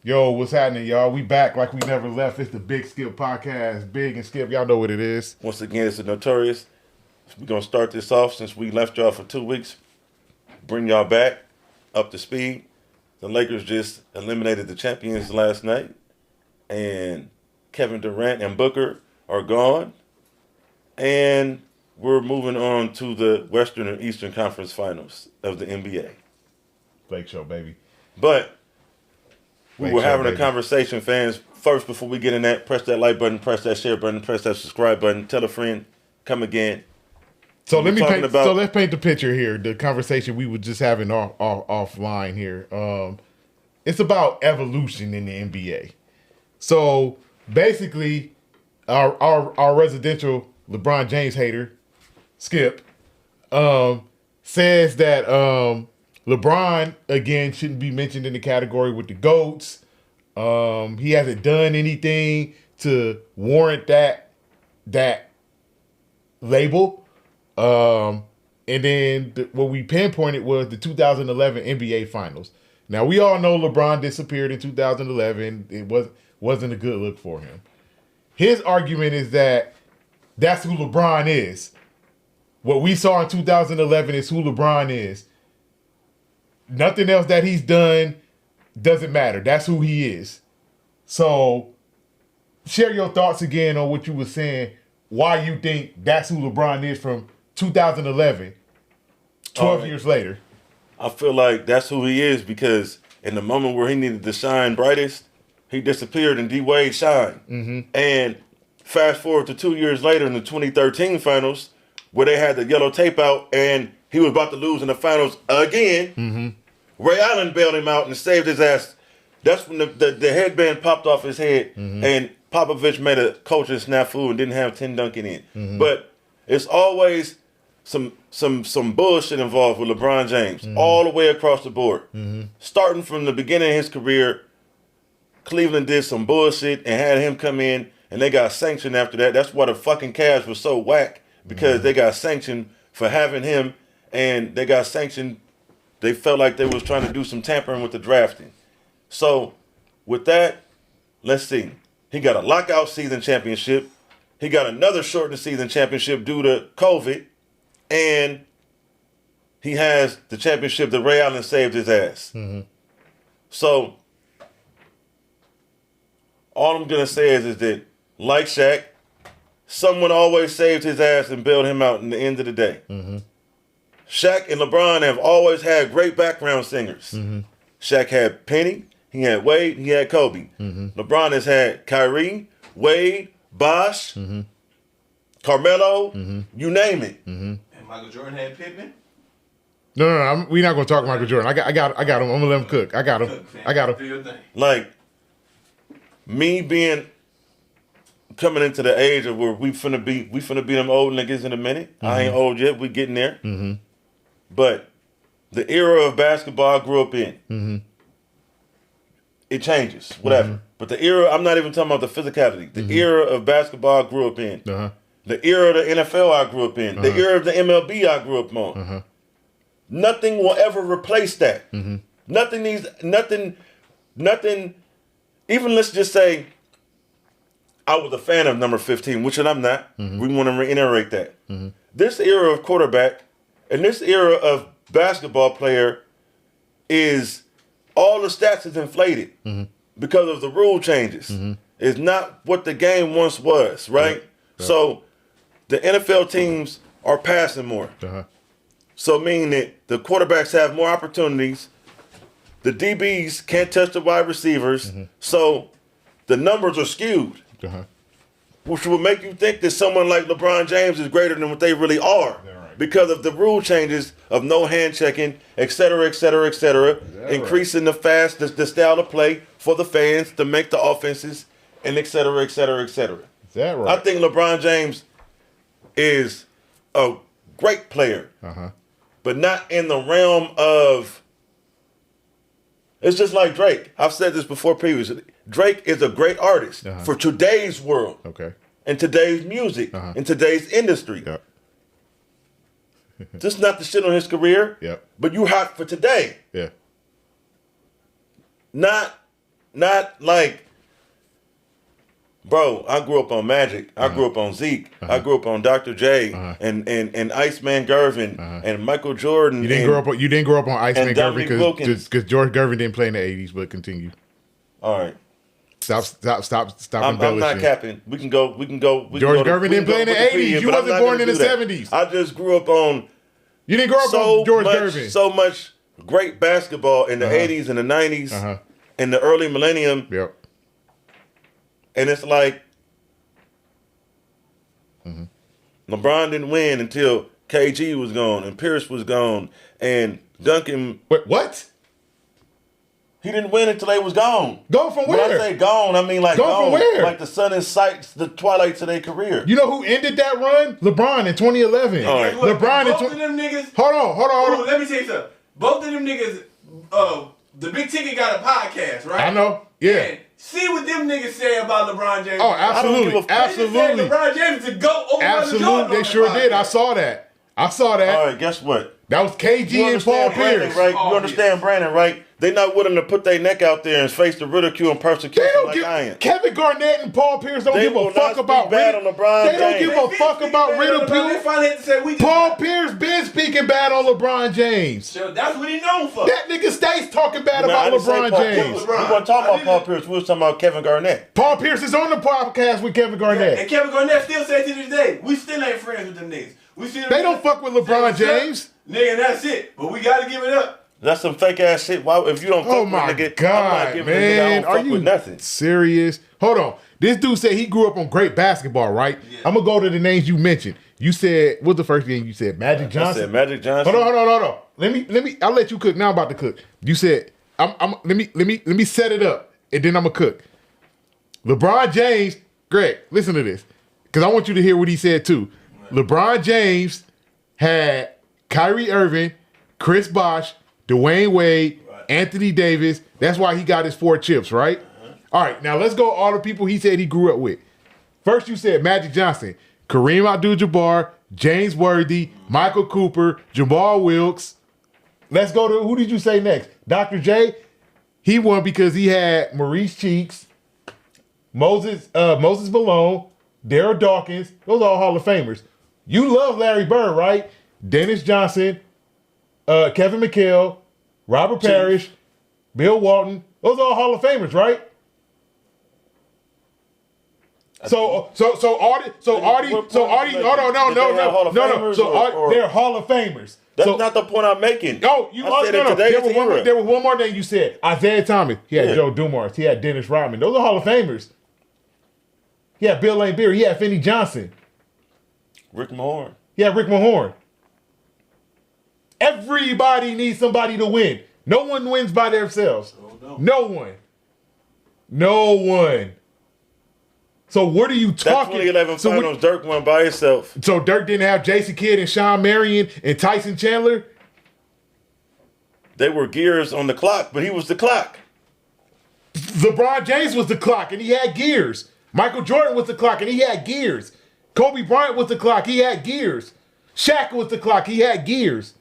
Yo, what's happening, y'all? We back like we never left. It's the Big Skip Podcast. Big and Skip, y'all know what it is. Once again, it's the Notorious. We're going to start this off since we left y'all for 2 weeks. Bring y'all back up to speed. The Lakers just eliminated the champions last night. And Kevin Durant and Booker are gone. And we're moving on to the Western and Eastern Conference Finals of the NBA. Blake Show, baby. But we Blake were Show, having baby. a conversation, fans. First, before we get in that, press that like button, press that share button, press that subscribe button, tell a friend, come again. So let's paint the picture here. The conversation we were just having offline here. It's about evolution in the NBA. So basically, our residential LeBron James hater, Skip, says that LeBron again shouldn't be mentioned in the category with the GOATs. He hasn't done anything to warrant that label. And then what we pinpointed was the 2011 NBA Finals. Now we all know LeBron disappeared in 2011. It wasn't a good look for him. His argument is that that's who LeBron is. What we saw in 2011 is who LeBron is. Nothing else that he's done doesn't matter. That's who he is. So share your thoughts again on what you were saying, why you think that's who LeBron is from 2011, 12 years later. I feel like that's who he is because in the moment where he needed to shine brightest, he disappeared and D-Wade shined. Mm-hmm. And fast forward to 2 years later in the 2013 finals where they had the yellow tape out and he was about to lose in the finals again. Mm-hmm. Ray Allen bailed him out and saved his ass. That's when the headband popped off his head and Popovich made a coaching snafu and didn't have Tim Duncan in. Mm-hmm. But it's always some bullshit involved with LeBron James all the way across the board. Mm-hmm. Starting from the beginning of his career, Cleveland did some bullshit and had him come in and they got sanctioned after that. That's why the fucking Cavs was so whack because they got sanctioned for having him and they got sanctioned. They felt like they was trying to do some tampering with the drafting. So with that, let's see. He got a lockout season championship. He got another shortened season championship due to COVID. And he has the championship that Ray Allen saved his ass. Mm-hmm. So all I'm going to say is that, like Shaq, someone always saved his ass and bailed him out in the end of the day. Mm-hmm. Shaq and LeBron have always had great background singers. Mm-hmm. Shaq had Penny, he had Wade, he had Kobe. Mm-hmm. LeBron has had Kyrie, Wade, Bosh, Carmelo, you name it. Mm-hmm. And Michael Jordan had Pippen. No, we're not gonna talk Michael Jordan. I got him. I'm gonna let him cook. I got him. Do your thing. Like me coming into the age of where we finna be them old niggas in a minute. Mm-hmm. I ain't old yet. We getting there. Mm-hmm. But the era of basketball I grew up in, it changes, whatever. Mm-hmm. But the era, I'm not even talking about the physicality. The era of basketball I grew up in, the era of the NFL I grew up in, the era of the MLB I grew up on. Nothing will ever replace that. Mm-hmm. Nothing. Even let's just say I was a fan of number 15, which I'm not. Mm-hmm. We want to reiterate that. Mm-hmm. This era of quarterback and this era of basketball player is all the stats is inflated because of the rule changes. Mm-hmm. It's not what the game once was, right? Yep. So the NFL teams are passing more. So meaning that the quarterbacks have more opportunities. The DBs can't touch the wide receivers. So the numbers are skewed. Which will make you think that someone like LeBron James is greater than what they really are. Because of the rule changes of no hand checking, et cetera, increasing the style of play for the fans to make the offenses, and et cetera. Is that right? I think LeBron James is a great player, but not in the realm of. It's just like Drake. I've said this before previously. Drake is a great artist for today's world, and today's music, and today's industry. Yep. Just not the shit on his career, but you hot for today. Yeah. Not not like, bro, I grew up on Magic. I grew up on Zeke. I grew up on Dr. J and Iceman Gervin and Michael Jordan. You didn't grow up on Iceman Dominique Gervin Wilkins. because George Gervin didn't play in the 80s, but continue. All right. Stop I'm embellishing. not capping. We can go. George Gervin didn't play in the 80s. You wasn't born in the 70s. I just grew up on You didn't grow up on George Gervin. so much great basketball in the 80s and the 90s in the early millennium. Yep. And it's like LeBron didn't win until KG was gone and Pierce was gone and Duncan. Wait, what? He didn't win until they was gone. Gone from When where? I say gone, I mean like Gone from where? Like the sun in sights, the twilights of their career. You know who ended that run? LeBron in 2011. All right. Look, LeBron in both of them niggas. Hold on. Ooh, let me tell you something. Both of them niggas. The Big Ticket got a podcast, right? I know. Yeah. And see what them niggas say about LeBron James. Oh, I don't give absolutely. a fuck. They just said Absolutely. LeBron James is a GOAT over Michael Jordan. Absolutely. They on sure that did. I podcast. saw that. I saw that. All right, guess what? That was KG You and Paul understand Brandon, Pierce. right? Paul You understand Brandon, right? They not willing to put their neck out there and face the ridicule and They persecution don't like give I am. Kevin Garnett and Paul Pierce don't They give a will fuck not about speak bad on LeBron They don't James. give a fuck about They ridicule. finally had to say we just Paul Pierce been speaking bad on LeBron James. So that's what he known for. That nigga stays talking bad Nah, I about didn't say LeBron Paul James. Pierce. We weren't talking about Paul Pierce. We was talking about Kevin Garnett. Paul Pierce is on the podcast with Kevin Garnett. And Kevin Garnett still say to this day, we still ain't friends with them niggas. We still They don't fuck with LeBron James. Nigga, that's it. But we gotta give it up. That's some fake ass shit. Why, if you don't fuck Oh with my a nigga, I'm God, not giving a nigga, I man. don't Are fuck you with nothing. serious? Hold on. This dude said he grew up on great basketball, right? Yeah. I'm going to go to the names you mentioned. You said, what's the first name you said? Magic I Johnson? said Magic Johnson. Hold on. Let me, I'll let you cook. Now I'm about to cook. You said, let me set it up and then I'm going to cook. LeBron James, Greg, listen to this. Because I want you to hear what he said too. LeBron James had Kyrie Irving, Chris Bosh, Dwayne Wade, Anthony Davis. That's why he got his 4 chips, right? All right, now let's go all the people he said he grew up with. First, you said Magic Johnson, Kareem Abdul-Jabbar, James Worthy, Michael Cooper, Jamal Wilkes. Let's go to, who did you say next? Dr. J. He won because he had Maurice Cheeks, Moses Malone, Darryl Dawkins. Those are all Hall of Famers. You love Larry Bird, right? Dennis Johnson, Kevin McHale, Robert Parrish, Bill Walton. Those are all Hall of Famers, right? So Artie, hold on, no. So they're Hall of Famers. That's So- not the point I'm making. Oh, you I said no. in today's era. There was one more thing you said. Isaiah Thomas. He had Yeah. Joe Dumars. He had Dennis Rodman. Those are Hall of Famers. He had Bill Lane Beer. He had Finney Johnson. Rick Mahorn. He had Rick Mahorn. Everybody needs somebody to win. No one wins by themselves. No one. No one. So what are you That talking? 2011 so, finals, Dirk won by himself. so Dirk didn't have Jason Kidd and Sean Marion and Tyson Chandler? They were gears on the clock, but he was the clock. LeBron James was the clock and he had gears. Michael Jordan was the clock and he had gears. Kobe Bryant was the clock, he had gears. Shaq was the clock, he had gears.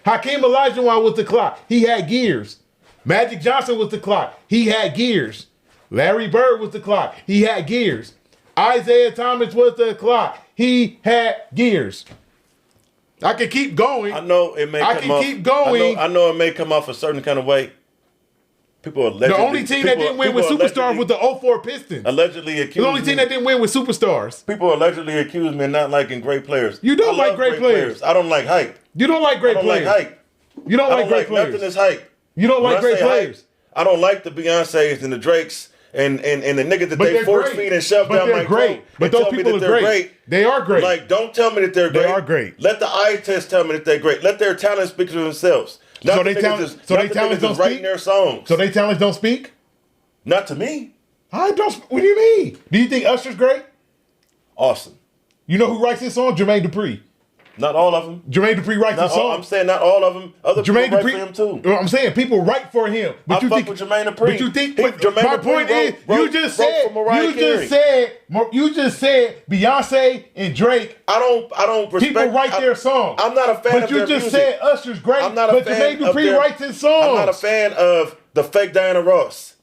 Hakeem Olajuwon was the clock, he had gears. Magic Johnson was the clock, he had gears. Larry Bird was the clock, he had gears. Isaiah Thomas was the clock, he had gears. I can keep going. I know it may I come can off. keep going. I know it may come off a certain kind of way. People allegedly. The only team that didn't win with superstars was the 04 Pistons. Allegedly accused. The only team that didn't win with superstars. People allegedly accuse me of not liking great players. You don't I like love great players. I don't like hype. You don't like great I don't players. like hype. You don't I like don't great like players. nothing that's hype. You don't When like I great say hype, players. I don't like the Beyonces and the Drakes and the niggas that But they they're force great. feed and shove But down they're my great. throat. But and those tell me people that are they're great. They are great. Like, don't tell me that they're They great. are great. Let the eye test tell me that they're great. Let their talent speak for themselves. Not So the they niggas talent- that's- so not they the talents niggas don't that's writing speak? their songs. So they talents don't speak? Not to me. I don't. What do you mean? Do you think Usher's great? Awesome. You know who writes his song? Jermaine Dupri. Not all of them. Jermaine Dupri writes Not his all, song. I'm saying not all of them. Other Jermaine people write Dupri. for him too. Well, I'm saying people write for him. But I you fuck think with Jermaine Dupri. But you think? He- But Jermaine my Dupri point is, wrote- you just wrote said, for Mariah you just said Beyonce and Drake. I don't respect. People write their songs. I'm not a fan But of you their just music. said Usher's great. I'm not a but fan Jermaine of Dupri their- writes his songs. I'm not a fan of the fake Diana Ross.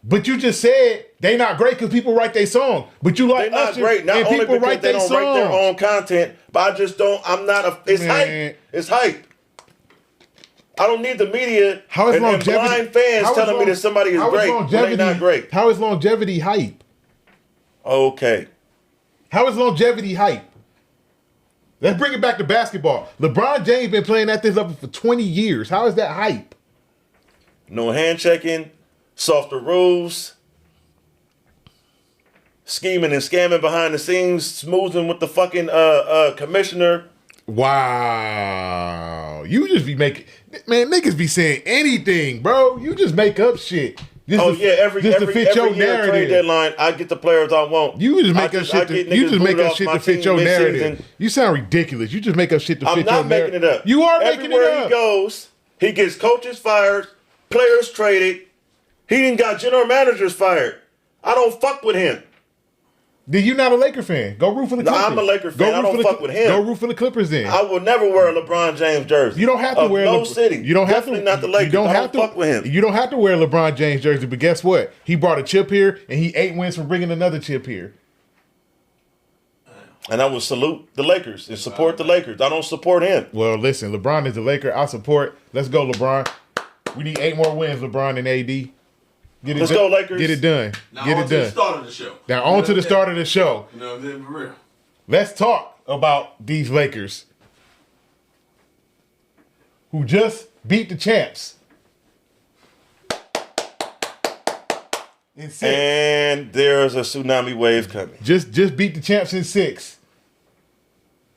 But you just said they not great because people write their song. But you like They're not Usher great. Not and only people because write they their don't write their songs. own content, but I just don't. I'm not a. It's Man. hype. It's hype. I don't need the media How is and longevity? blind fans how is telling me that somebody is great when they not great. How is longevity hype? Okay. How is longevity hype? Let's bring it back to basketball. LeBron James been playing at this level for 20 years. How is that hype? No hand checking, softer rules, scheming and scamming behind the scenes, smoothing with the fucking commissioner. Wow. You just be making, man, niggas be saying anything, bro. You just make up shit. Every to fit your year narrative. trade deadline, I get the players I want. You just make I up shit. get You niggas just make booted up off shit my to fit team your mid-season. narrative. You sound ridiculous. You just make up shit to I'm fit your not narrative. making it up. You are making it Everywhere up. he goes, he gets coaches fired, players traded. He didn't got general managers fired. I don't fuck with him. Then you not a Laker fan. Go root for the No, Clippers. I'm a Laker fan. I don't fuck with him. Go root for the Clippers then. I will never wear a LeBron James jersey. You don't have to wear no city. You don't have Definitely to. not the Lakers. You don't I have don't to fuck with him. You don't have to wear a LeBron James jersey. But guess what? He brought a chip here, and he 8 wins from bringing another chip here. And I will salute the Lakers and support the Lakers. I don't support him. Well, listen, LeBron is a Laker. I support. Let's go, LeBron. We need 8 more wins, LeBron and AD. Get it Let's done. go, Lakers. Get it done. Now Get on it to the done. start of the show. Now on to the start of the show. You know what I'm saying? For real. Let's talk about these Lakers who just beat the champs. In 6. And there's a tsunami wave coming. Just beat the champs in 6.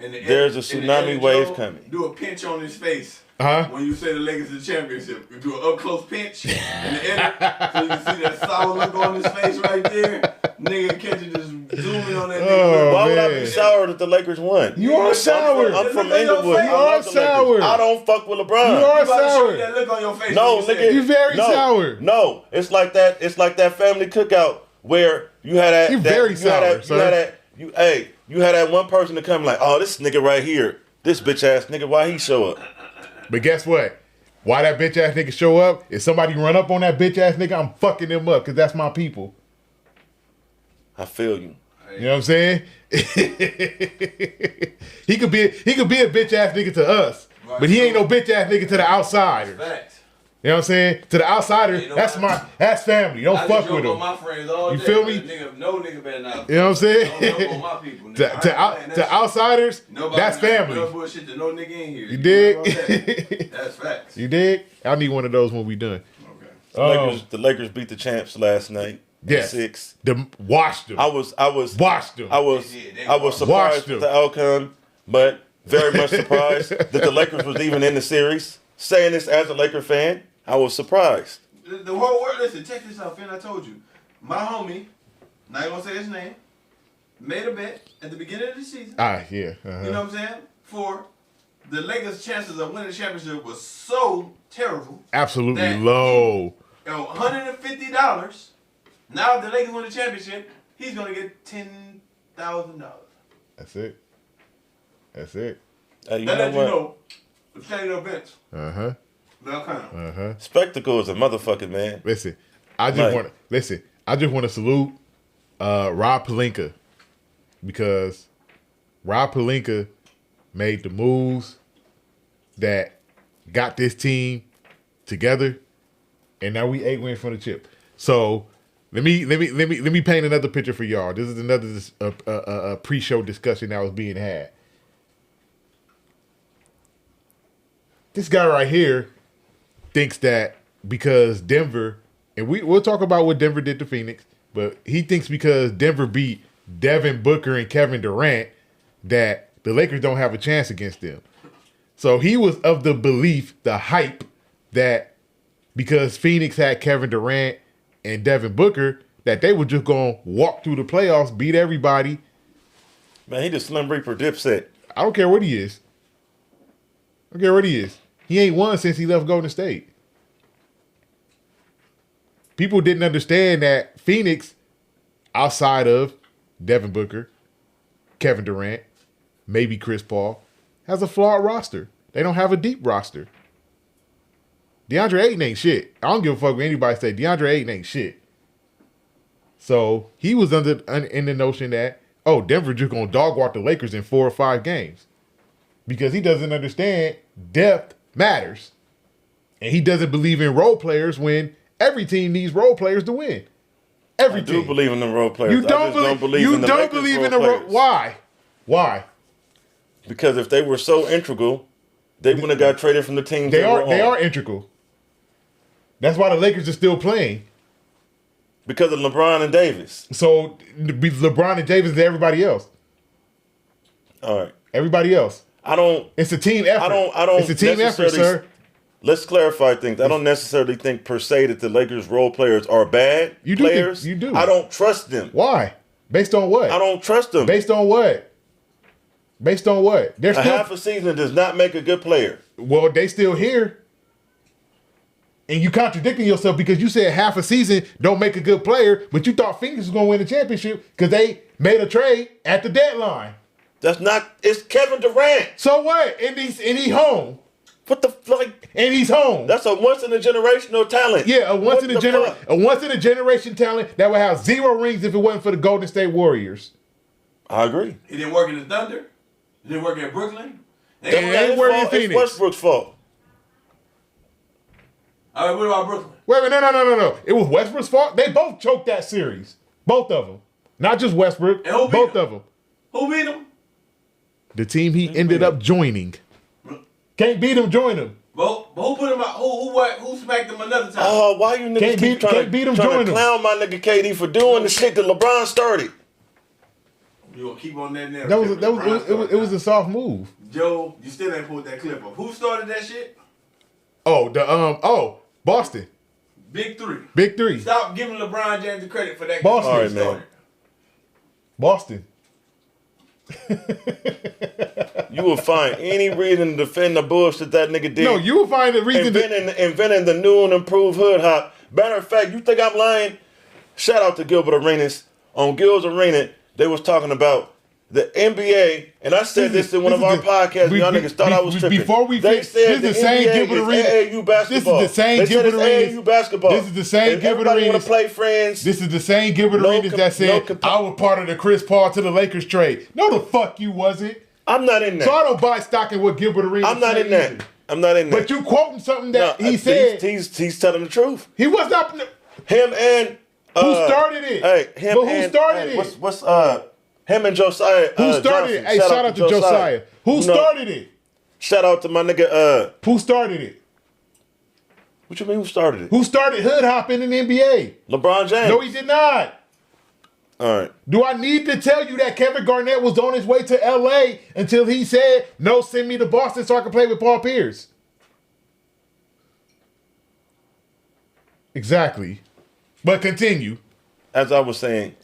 And the There's a and the tsunami edit, wave Joe, coming. Do a pinch on his face. Huh? When you say the Lakers are the championship, you do an up close pinch and the edit, so you can see that sour look on his face right there. Nigga catch it, just zoom in on that Oh, nigga. Why would I man. be sour that the Lakers won? You are sour. I'm from Look at your Inglewood. face. I You are love the Lakers. sour. I don't fuck with LeBron. You are You about to show sour. me that look on your face. No, when you say nigga. it. You're very sour. No, it's like that. It's like that family cookout where you had that. You're that- very you sour, Had that, sir. you had that. You had that one person to come like, oh, this nigga right here, this bitch ass nigga, why he show up? But guess what? Why that bitch ass nigga show up? If somebody run up on that bitch ass nigga, I'm fucking them up because that's my people. I feel you. You know what I'm saying? he could be a bitch ass nigga to us, Right. but he ain't no bitch ass nigga to the outsiders. Facts. You know what I'm saying? To the outsiders, Ain't that's nobody- that's family. Don't I fuck just joke with on them. my friends all You day, feel but me? No nigga better not. You know what I'm saying? Don't joke on my people. Nigga. to I ain't playing that shit. outsiders, Nobody that's no family. bullshit to no nigga in here. You know about dig? that? That's facts. You dig? I need one of those when we done. Okay. The Lakers beat the champs last night. Yes. 6. Watch them. I was Watch them. I was They did. They I was watched surprised them. with the outcome, but very much surprised that the Lakers was even in the series. Saying this as a Laker fan, I was surprised. The whole world, listen, check this out, Finn. I told you. My homie, not gonna say his name, made a bet at the beginning of the season. Yeah. You know what I'm saying? For the Lakers' chances of winning the championship was so terrible. Absolutely That- low. $150. Now, if the Lakers win the championship, he's gonna get $10,000. That's it. That's it. Hey, you That know let you what? know the standing events. Uh-huh. They'll count. Spectacle is a motherfucking man. Listen, I just Right. want to salute Rob Pelinka because Rob Pelinka made the moves that got this team together, and now we 8 wins from the chip. So let me paint another picture for y'all. This is another pre-show discussion that was being had. This guy right here thinks that because Denver, and we'll talk about what Denver did to Phoenix, but he thinks because Denver beat Devin Booker and Kevin Durant that the Lakers don't have a chance against them. So he was of the belief, the hype, that because Phoenix had Kevin Durant and Devin Booker, that they were just going to walk through the playoffs, beat everybody. Man, he the Slim Reaper Dipset. I don't care what he is. I don't care what he is. He ain't won since he left Golden State. People didn't understand that Phoenix, outside of Devin Booker, Kevin Durant, maybe Chris Paul, has a flawed roster. They don't have a deep roster. DeAndre Ayton ain't shit. I don't give a fuck what anybody say. DeAndre Ayton ain't shit. So he was in the notion that, oh, Denver just gonna dog walk the Lakers in 4 or 5 games. Because he doesn't understand depth matters. And he doesn't believe in role players when every team needs role players to win. Every I team. do believe in the role players. You I don't just don't believe you in the don't Lakers believe role in the players. Why? Why? Because if they were so integral, they wouldn't have got traded from the team. They are integral. That's why the Lakers are still playing. Because of LeBron and Davis. So LeBron and Davis and everybody else. All right. Everybody else. I don't. It's a team effort. I don't. It's a team effort, necessarily- sir. Let's clarify things. I don't necessarily think per se that the Lakers role players are bad You do players. think- you do. I don't trust them. Why? Based on what? I don't trust them. Based on what? Based on what? They're A still half a season does not make a good player. well, they still here. And you contradicting yourself because you said half a season don't make a good player, but you thought Phoenix was going to win the championship because they made a trade at the deadline. That's not. It's Kevin Durant. So what? And he home. What the like? And he's home. That's a once in a generational talent. Yeah, a once What in a the fuck? generation talent that would have 0 rings if it wasn't for the Golden State Warriors. I agree. He didn't work in the Thunder. He didn't work at Brooklyn. They That's ain't ain't not his working in fault. It's Phoenix. Westbrook's fault. All right, what about Brooklyn? Wait, no. It was Westbrook's fault. They both choked that series. Both of them. Not just Westbrook. And who beat Both them? of them. Who beat him? The team he ended up joining. Can't beat him, join him. But who put him out? Who smacked him another time? Oh, why you niggas Can't keep beat- trying can't beat him, to join him. clown my nigga KD for doing the shit that LeBron started? You gonna keep on that narrative? It was a soft move. Joe, you still ain't pulled that clip up. Who started that shit? Oh, Boston. Big Three. Big 3. Stop giving LeBron James the credit for that. Boston. All right, man. Boston. You will find any reason to defend the bullshit that nigga did. No, you will find a reason inventing the new and improved hood hop. Matter of fact, you think I'm lying? Shout out to Gilbert Arenas. On Gil's Arena, they was talking about the NBA, and I said this in one of our podcasts. Y'all niggas thought I was tripping. Before we they finish, said this is the the same NBA Gilbert is Arenas. AAU basketball. This is the same they Gilbert said Arenas. it's AAU basketball. This is the same and Gilbert everybody want Arenas. to play friends. This is the same Gilbert No Arenas com- that said no compa- I was part of the Chris Paul to the Lakers trade. No, the fuck you wasn't. I'm not in that. So I don't buy stock in what Gilbert Arenas I'm not said in that. either. I'm not in that. But you quoting something that No, he said. he's telling the truth. He was not. Him and Who started it? Hey, him But who and, started hey, it? What's him and Josiah? Who started it? Hey, shout out to Josiah. Who started it? Shout out to my nigga. Who started it? What you mean? Who started it? Who started hood hopping in the NBA? LeBron James. No, he did not. All right. Do I need to tell you that Kevin Garnett was on his way to LA until he said, no, send me to Boston so I can play with Paul Pierce? Exactly. But continue. As I was saying,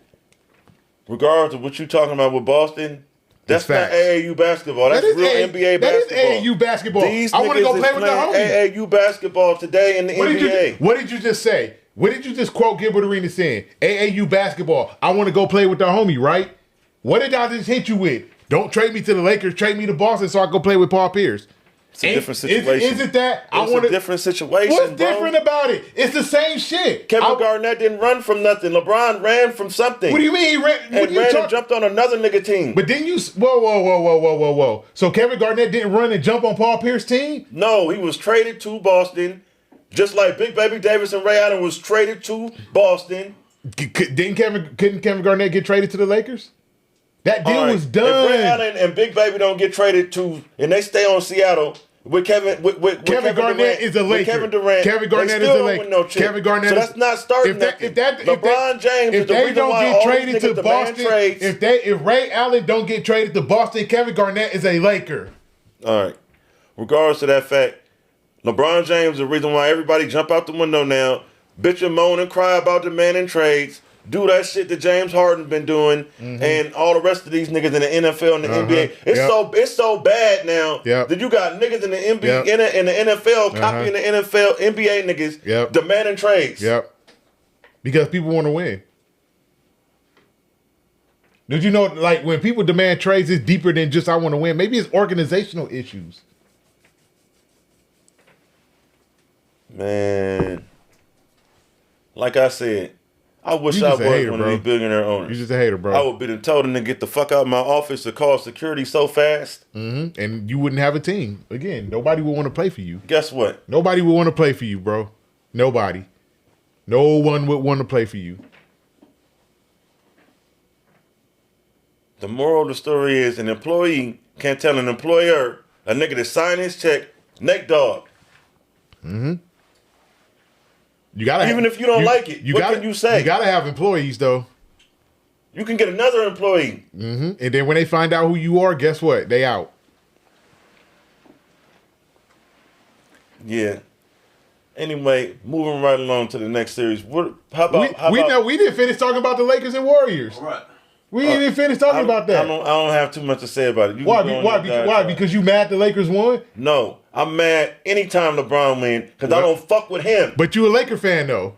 regardless of what you're talking about with Boston, that's not facts. AAU basketball. That's real NBA basketball. That is AAU basketball. These I want to niggas go is play with the playing homies. AAU basketball today in the NBA. What did you just say? What did you just quote Gilbert Arenas saying? AAU basketball. I want to go play with the homie, right? What did I just hit you with? Don't trade me to the Lakers. Trade me to Boston so I can go play with Paul Pierce. It's a different situation. Isn't that? It's a different situation. What's bro. different about it? It's the same shit. Kevin Garnett didn't run from nothing. LeBron ran from something. What do you mean he ran? And jumped on another nigga team. But didn't you? Whoa. So Kevin Garnett didn't run and jump on Paul Pierce's team? No, he was traded to Boston, just like Big Baby Davis and Ray Allen was traded to Boston. Couldn't Kevin Garnett get traded to the Lakers? That deal All right. was done. If Ray Allen and Big Baby don't get traded to, and they stay on Seattle with Kevin Garnett Durant is a Laker. Kevin Durant. Kevin Garnett they is still a don't Laker. win no chip. Kevin Garnett So is- that's not starting nothing. LeBron James if is the they reason don't why get all traded these to niggas demand Boston, trades. if Ray Allen don't get traded to Boston, Kevin Garnett is a Laker. All right. Regardless of that fact, LeBron James is the reason why everybody jump out the window now, bitch and moan and cry about demanding trades, do that shit that James Harden been doing, and all the rest of these niggas in the NFL and the NBA. It's so bad now that you got niggas in the NBA in the NFL copying the NFL NBA niggas demanding trades. Yep. Because people want to win. Did you know, like, when people demand trades, it's deeper than just I want to win. Maybe it's organizational issues. Man, like I said, I wish You I just was a hater, one bro. of these billionaire You owners. just a hater, bro. I would be told them to get the fuck out of my office to call security so fast. And you wouldn't have a team. Again, nobody would want to play for you. Guess what? Nobody would want to play for you, bro. Nobody. No one would want to play for you. The moral of the story is an employee can't tell an employer, a nigga to sign his check, neck dog. You gotta Even if you don't like it, what can you say? You gotta have employees though. You can get another employee. And then when they find out who you are, guess what? They out. Yeah. Anyway, moving right along to the next series. How about We didn't finish talking about the Lakers and Warriors. All right. We didn't finish talking about that. I don't have too much to say about it. You Why? can go on Why? your diatribe. Because you mad the Lakers won? No, I'm mad anytime LeBron win because I don't fuck with him. But you a Laker fan though.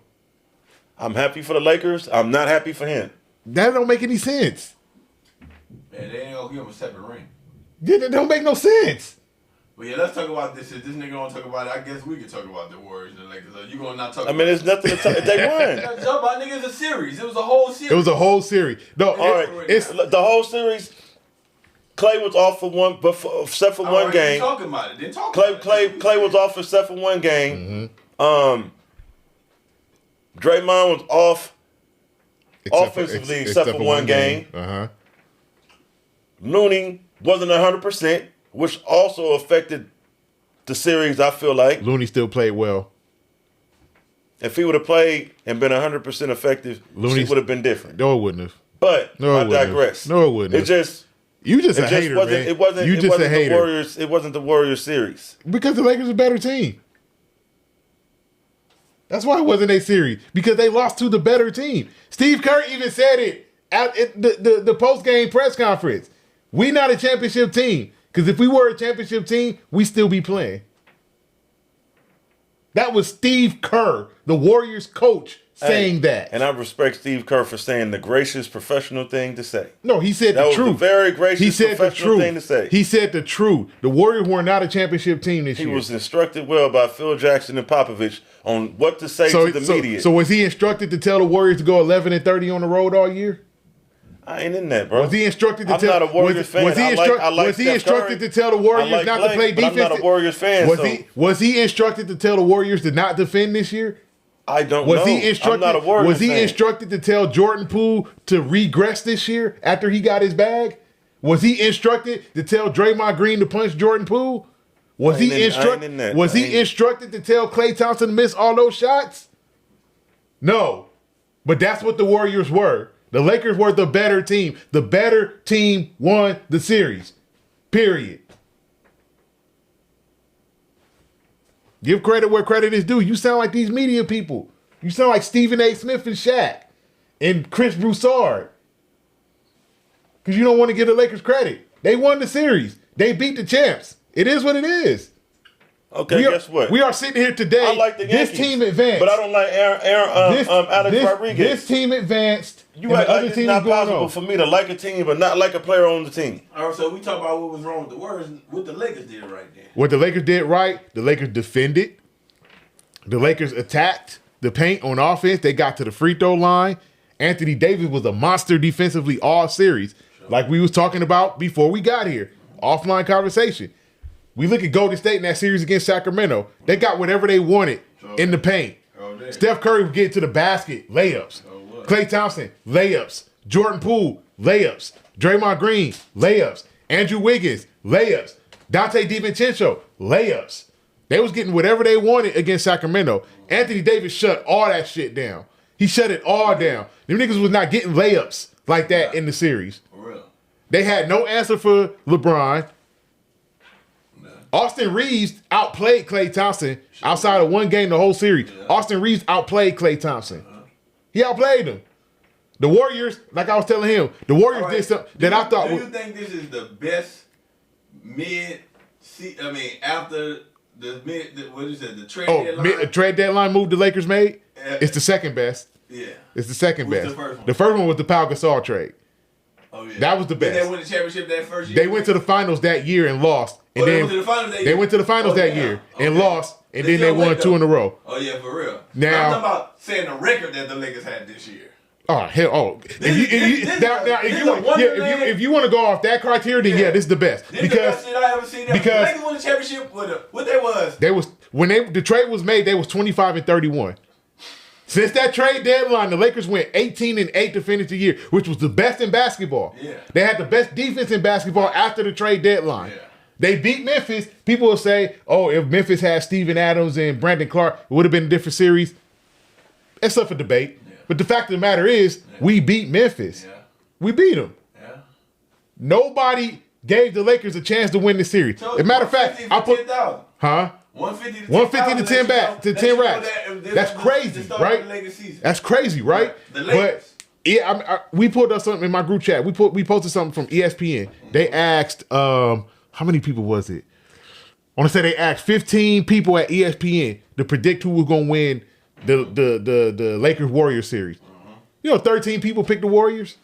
I'm happy for the Lakers. I'm not happy for him. That don't make any sense. Man, they ain't gonna give him a separate ring. That don't make no sense. But yeah, let's talk about this. If this nigga don't talk about it, I guess we can talk about the Warriors and the Lakers. You gonna not talk? I mean, there's nothing to talk. They won. Talk about niggas a series. It was a whole series. It was a whole series. No, All right, it's the whole series. Clay was off for one, but except for one game. Talking about it. Then talk. Clay was off except for one game. Draymond was off offensively except for one game. Looney wasn't 100%, which also affected the series. I feel like Looney still played well. if he would have played and been 100% effective, it would have been different. No, it wouldn't have. But No, it I wouldn't have. digress. No, it wouldn't It have. just You just it a just hater, wasn't. man. It wasn't. You it just wasn't a the hater. Warriors. It wasn't the Warriors series. Because the Lakers are a better team. That's why it wasn't a series. Because they lost to the better team. Steve Kerr even said it at the post-game press conference. We not a championship team. Because if we were a championship team, we still be playing. That was Steve Kerr, the Warriors coach, saying that. And I respect Steve Kerr for saying the gracious professional thing to say. No, he said That the was truth. the very gracious he said the professional truth. thing to say. He said the truth. The Warriors were not a championship team this He year. was instructed well by Phil Jackson and Popovich on what to say to the media. So was he instructed to tell the Warriors to go 11-30 on the road all year? I ain't in that, bro. Was he instructed to I'm tell? not a Warriors fan. Was he, I like was he Steph instructed Curry. to tell the Warriors I like not Clay, to play but defense? I'm not a Warriors fan. Was he instructed to tell the Warriors to not defend this year? I don't Was know. he instructed? I'm not a Warriors Was he fan. instructed to tell Jordan Poole to regress this year after he got his bag? Was he instructed to tell Draymond Green to punch Jordan Poole? Was I ain't he in instructed? that. Was I he ain't- instructed to tell Klay Thompson to miss all those shots? No, but that's what the Warriors were. The Lakers were the better team. The better team won the series. Period. Give credit where credit is due. You sound like these media people. You sound like Stephen A. Smith and Shaq and Chris Broussard. Because you don't want to give the Lakers credit. They won the series. They beat the champs. It is what it is. Okay, guess what? We are sitting here today. I like the Yankees, this team advanced. but I don't like Alex Rodriguez. This team advanced. You and act the like other it's team not is going possible on. for me to like a team but not like a player on the team. All right, so we talk about what was wrong with the Warriors. What the Lakers did right there. What the Lakers did right, the Lakers defended. The Lakers attacked the paint on offense. They got to the free throw line. Anthony Davis was a monster defensively all series, like we was talking about before we got here. Offline conversation. We look at Golden State in that series against Sacramento. They got whatever they wanted in the paint. Steph Curry would get to the basket, layups. Klay Thompson, layups. Jordan Poole, layups. Draymond Green, layups. Andrew Wiggins, layups. Dante DiVincenzo, layups. They was getting whatever they wanted against Sacramento. Anthony Davis shut all that shit down. He shut it all down. Them niggas was not getting layups like that in the series. For real. They had no answer for LeBron. Austin Reeves outplayed Klay Thompson outside of one game the whole series. Austin Reeves outplayed Klay Thompson. He outplayed him. The Warriors, like I was telling him, the Warriors did something that I thought Do was... you think this is the best after what is it, the trade deadline? Trade deadline move the Lakers made? Yeah. It's the second best. Yeah. It's the second Who's best. the first one? The first one was the Pau Gasol trade. Oh, yeah. That was the Did best. they win the championship that first year? They went to the finals that year and lost. And they then went to the finals that they year? went to the finals Oh, that yeah. year and Okay. lost. And They then they still won went, 2 in a row. Oh, yeah, for real. Now- I'm talking about saying the record that the Lakers had this year. Oh hell! Oh, if you want to go off that criteria, then yeah, this is the best This because the best shit I ever seen. Because the Lakers won the championship with what they was when the trade was made, they was 25-31. Since that trade deadline, the Lakers went 18-8 to finish the year, which was the best in basketball. Yeah. They had the best defense in basketball after the trade deadline. Yeah. They beat Memphis. People will say, "Oh, if Memphis had Steven Adams and Brandon Clark, it would have been a different series." It's up for debate. Yeah. But the fact of the matter is, we beat Memphis. Yeah. We beat them. Yeah. Nobody gave the Lakers a chance to win the series. So as a matter of fact, I put 150 to 10 back to 10 racks. That's crazy, right? That's crazy, right? But yeah, we pulled up something in my group chat. We posted something from ESPN. They asked how many people was it? I want to say they asked 15 people at ESPN to predict who was going to win the Lakers Warriors series. You know, 13 people picked the Warriors.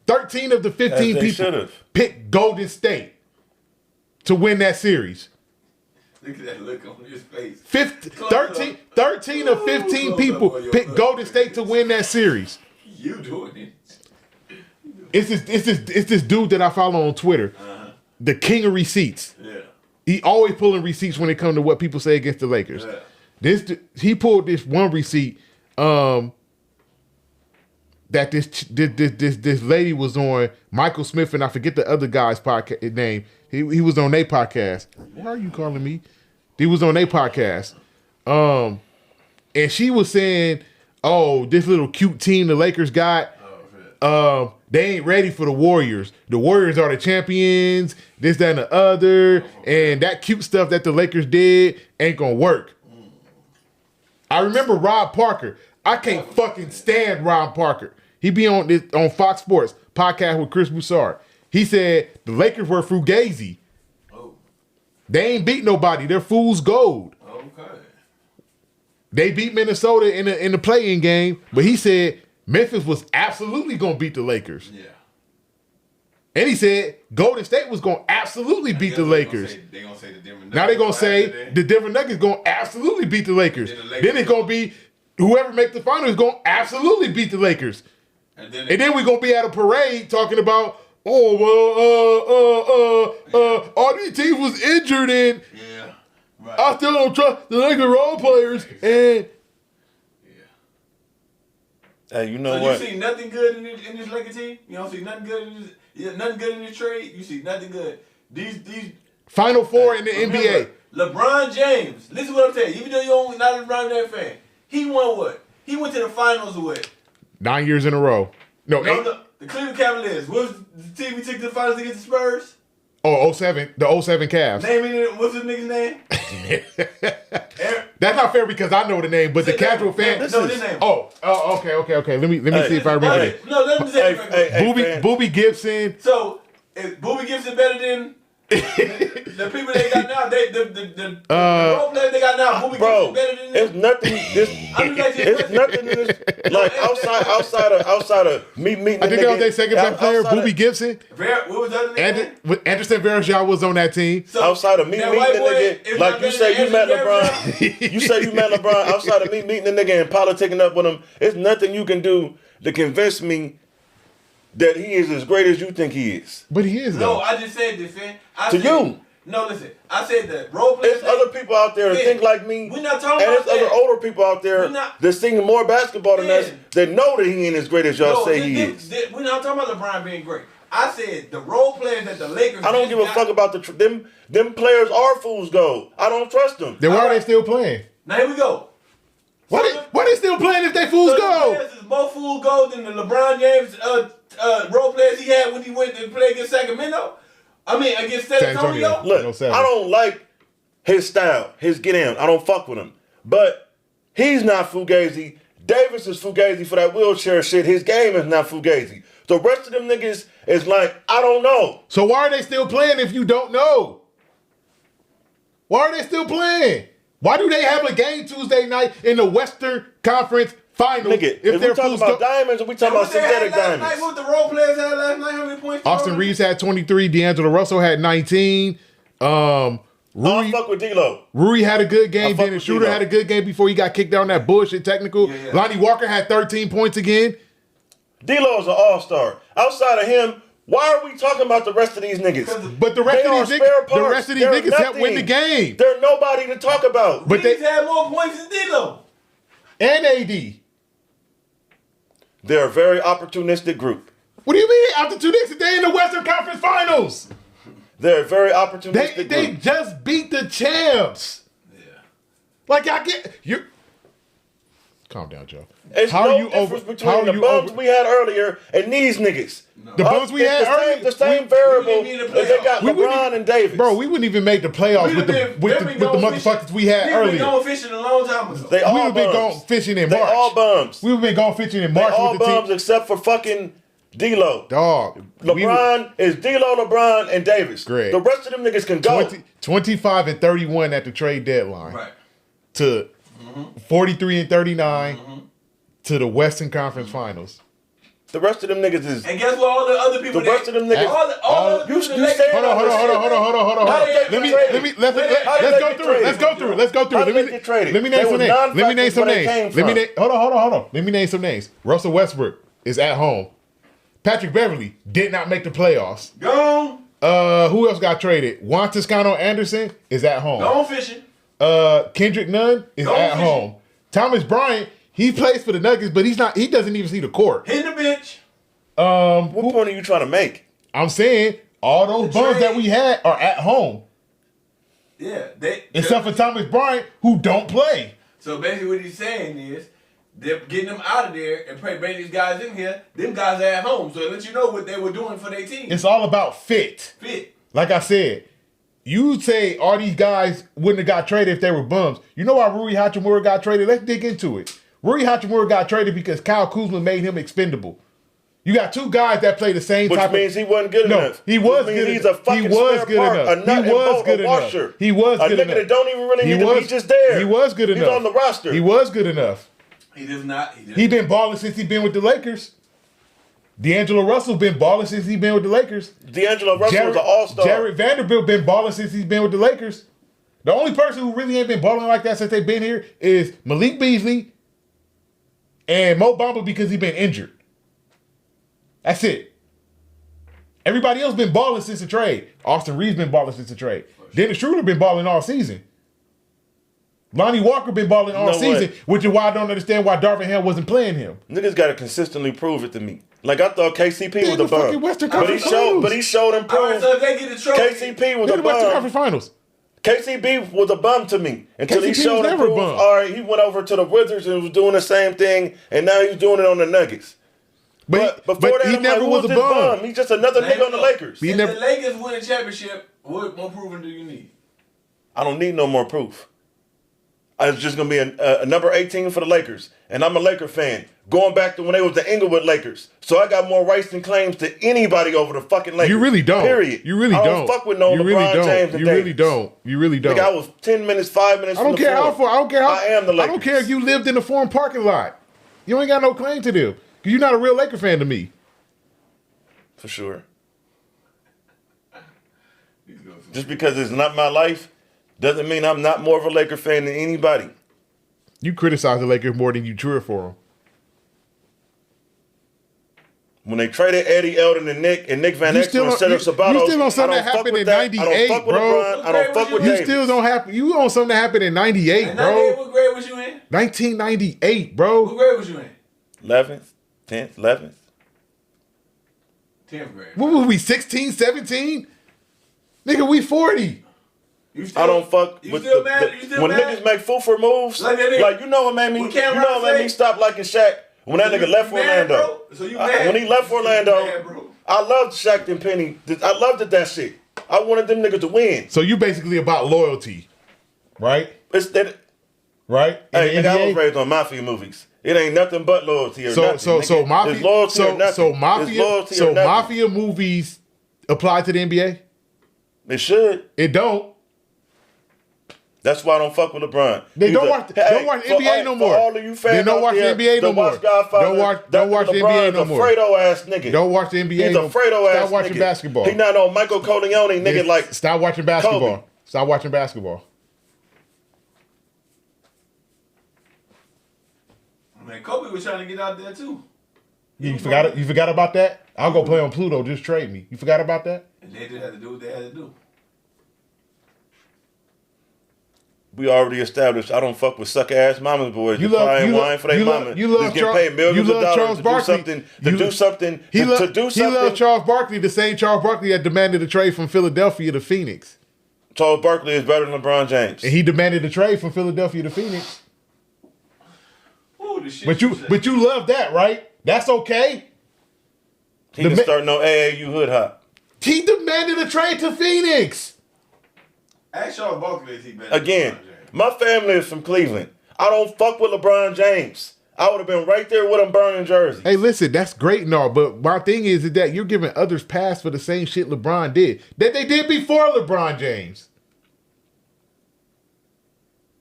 13 of the 15 people picked Golden State to win that series. Look at that look on his face. 13 of 15 people picked Golden State to win that series. You doing it? It's this dude that I follow on Twitter, the king of receipts. Yeah. He always pulling receipts when it comes to what people say against the Lakers. Yeah. He pulled this one receipt that this lady was on Michael Smith and I forget the other guy's podcast name. He was on their podcast. Why are you calling me? He was on their podcast. And she was saying, "Oh, this little cute team the Lakers got, they ain't ready for the Warriors. The Warriors are the champions, this, that, and the other, and that cute stuff that the Lakers did ain't gonna work." I remember Rob Parker. I can't fucking stand Rob Parker. He be on Fox Sports podcast with Chris Broussard. He said the Lakers were fugazi. Oh. They ain't beat nobody. They're fool's gold. Okay. They beat Minnesota in the play-in game, but he said Memphis was absolutely gonna beat the Lakers. Yeah. And he said Golden State was gonna absolutely beat the Lakers. They gonna say the Denver Nuggets. Now they gonna say the Denver Nuggets gonna absolutely beat the Lakers. Then it's gonna be whoever make the finals is gonna absolutely beat the Lakers. And then we're gonna be at a parade talking about, oh well, all these teams was injured and right. I still don't trust the Lakers role players. And hey, you know what? You see nothing good in this Lakers team. You don't see nothing good in this. Nothing good in this trade. You see nothing good. These Final Four in the NBA. LeBron James. Listen to what I'm telling you. Even though you're not a LeBron James fan, he won what? He went to the finals of what? 9 years in a row. No, 8. The Cleveland Cavaliers. What was the team we took to the finals against the Spurs? Oh, 07. The 07 Cavs. What's the nigga's name? That's not fair because I know the name, but the casual fan. No, his name. Oh, okay. Let me see if I remember it. No, let me say it. Booby Gibson. So, is Booby Gibson better than the people they got now? The role players they got now. Booby Gibson better than them? It's nothing. It's nothing in this. Like outside of me meeting. I think that was their second best player, Booby Gibson. What was the other name? Anderson Varejao was on that team. So, outside of me meeting the nigga, like you say you met LeBron. You say you met LeBron. Outside of me meeting the nigga and politicking up with him, it's nothing you can do to convince me that he is as great as you think he is. But he is, though. No, I just said this, man. You. No, listen. I said that role players. There's other people out there that think like me. We're not talking about that. And there's other older people out there that sing more basketball than us that know that he ain't as great as y'all say he is. We're not talking about LeBron being great. I said the role players that the Lakers. I don't give a fuck about them players are fool's gold. I don't trust them. Then why are they still playing? Now here we go. Why they still playing if they fool's gold? The players is more fool's gold than the LeBron James role players he had when he went to play against Sacramento. I mean, against San Antonio. Look, I don't like his style, his get in. I don't fuck with him. But he's not fugazi. Davis is fugazi for that wheelchair shit. His game is not fugazi. The rest of them niggas is like, I don't know. So why are they still playing if you don't know? Why are they still playing? Why do they have a game Tuesday night in the Western Conference Finals? Nigga, if we're talking about diamonds or we talking about synthetic diamonds? What the role players had last night? How many points? Austin Reeves had 23. D'Angelo Russell had 19. Rui, fuck with D-Lo. Rui had a good game. Dennis Schroeder had a good game before he got kicked down that bullshit technical. Yeah. Lonnie Walker had 13 points again. D-Lo's an all-star. Outside of him, why are we talking about the rest of these niggas? But the rest They of are these spare niggas, the parts. rest of these They're niggas helped win the nothing. game. They're nobody to talk about. But Niggas they had more points than D-Lo. and AD. They're a very opportunistic group. What do you mean? After 2 days, they in the Western Conference Finals. They're a very opportunistic They group. just beat the champs. Yeah. Like I get you. Calm down, Joe. It's How no are you difference over? between How are the you bums over? we had earlier and these niggas. The bums we It's had the same earlier. variable we didn't as be in the they got playoffs. We wouldn't LeBron even- and Davis. Bro, we wouldn't even make the playoffs We'd with the have been- with the, they've with the been going motherfuckers we had Niggas been earlier. going fishing a long time ago. They all We would have been bums. going fishing in They March. all bums. We would have been going fishing in They March all with the bums team. except for fucking D-Lo. Dog. LeBron is D-Lo, LeBron, and Davis. Great. The rest of them niggas can go. 25 and 31 at the trade deadline Right. to 43 and 39 to the Western Conference Finals. The rest of them niggas is. And guess what? All the other people. The rest of them niggas- All the other You people. said- Hold on. How did they Let me get traded? let's How did go they get through it. Let's go traded? through it. Let's go through How it. did they get traded? Let me They name were some names. Let me name non-factors some where they names. came Let me from. name. Hold on. Let me name some names. Russell Westbrook is at home. Patrick Beverly did not make the playoffs. Gone. Who else got traded? Juan Toscano Anderson is at home. Gone fishing. Kendrick Nunn is Go at fishing. home. Thomas Bryant, he plays for the Nuggets, but he's not. He doesn't even see the court. Hitting the bench. What point are you trying to make? I'm saying all those The bums that trade- we had are at home, Yeah. They. except for Thomas Bryant, who don't play. So basically, what he's saying is, they're getting them out of there and bring these guys in here. Them guys are at home, so it lets you know what they were doing for their team. It's all about fit. Fit. Like I said, you say all these guys wouldn't have got traded if they were bums. You know why Rui Hachimura got traded? Let's dig into it. Rui Hachimura got traded because Kyle Kuzma made him expendable. You got two guys that play the same Which type means of... he wasn't good No, enough. he was Which means good he's enough. a fucking He was spare good part, enough. a nut He and was bolt, good a enough. washer. He was a good nigga enough. that don't even really He need to was- be just there. he was good enough. He's on the roster. He was good enough. He does not. He been balling since he been with the Lakers. D'Angelo Russell been balling since he been with the Lakers. D'Angelo Russell was an all-star. Jared Vanderbilt been balling since he's been with the Lakers. The only person who really ain't been balling like that since they've been here is Malik Beasley and Mo Bamba because he been injured. That's it. Everybody else been balling since the trade. Austin Reeves been balling since the trade. Dennis Schroeder been balling all season. Lonnie Walker been balling all No season, way. which is why I don't understand why Darvin Ham wasn't playing him. Niggas got to consistently prove it to me. Like I thought KCP They're was the a bum, fucking Western but he Conference showed, Finals. but he showed and All right, proved. so if they get a trophy, KCP was They're a the Western bum. Conference Finals. KCP was a bum to me until KCP he was showed and never a proved. bum. All right, he went over to the Wizards and was doing the same thing, and now he's doing it on the Nuggets. But before that, he I'm never like, was who's a this bum. He's just another nigga on the Lakers. He if never- the Lakers win a championship, what more proving do you need? I don't need no more proof. It's just gonna be a number 18 for the Lakers, and I'm a Laker fan. Going back to when they was the Inglewood Lakers, so I got more rights and claims to anybody over the fucking Lakers. You really don't. Period. You really I don't. don't fuck with no You LeBron really don't. James and You Davis. really don't. You really don't. Nigga, I was 10 minutes, 5 minutes. I don't from the care how floor. far. I don't care how. I am the Lakers. I don't care if you lived in a foreign parking lot. You ain't got no claim to them because you're not a real Laker fan to me. For sure. These guys are- Just because it's not my life doesn't mean I'm not more of a Laker fan than anybody. You criticize the Lakers more than you cheer for them. When they traded Eddie Eldon and Nick Van You Exel still and on- Cedric you Sabatos, still on something I that don't fuck happened with in that. 98, I don't fuck with bro. LeBron. I don't fuck with You Davis. still don't have. You on something that happened in '98, And 98, bro. what grade was you in? 1998, What bro. grade was you in? 11th, 10th, 11th. 10th grade. What were we? 16, 17? Nigga, we 40. You still, I don't fuck you with still mad? You still when mad? niggas make full moves. Like Like, that nigga- you know what made me. What You Cam know Rock what made say? me stop liking Shaq when that So nigga you left mad, Orlando. bro? So you mad? When he left You Orlando, mad, bro? I loved Shaq and Penny. I loved that shit. I wanted them niggas to win. So you basically about loyalty, right? It's that. Right? In Hey, the nigga, I was NBA? raised on mafia movies. It ain't nothing but loyalty or nothing. So nigga. mafia. It's loyalty or So nothing. It's mafia. loyalty So or nothing. mafia movies apply to the NBA. It should. It don't. That's why I don't fuck with LeBron. They He's don't a- watch. Hey, Don't watch for- NBA hey, no for more. all of you fans They don't out watch the there NBA no that more. watch Godfather, Don't watch the LeBron NBA is no a more. Fredo ass nigga. Don't watch the NBA. He's a no Fredo ass Stop watching nigga. basketball. He not on Michael Corleone nigga like. Stop watching basketball. Kobe. Stop watching basketball. Man, Kobe was trying to get out there too. You forgot? You forgot about that? I'll go play on Pluto. Just trade me. You forgot about that? And they just had to do what they had to do. We already established I don't fuck with suck ass mama's boys. You You love- crying you love- wine for their you love- mama. you love Just get Char- paid millions you of love dollars Charles to Barkley. do something. You To do lo- something. He To loved do something. Charles Barkley, the same Charles Barkley that demanded a trade from Philadelphia to Phoenix. Charles Barkley is better than LeBron James. And he demanded a trade from Philadelphia to Phoenix. Ooh, the shit But you love that, right? That's okay. He can start no AAU hood hop. He demanded a trade to Phoenix. Ask Charles Barkley is he better Again, than LeBron James? my family is from Cleveland. I don't fuck with LeBron James. I would have been right there with him burning jerseys. Hey, listen, that's great and all, but my thing is that you're giving others pass for the same shit LeBron did that they did before LeBron James.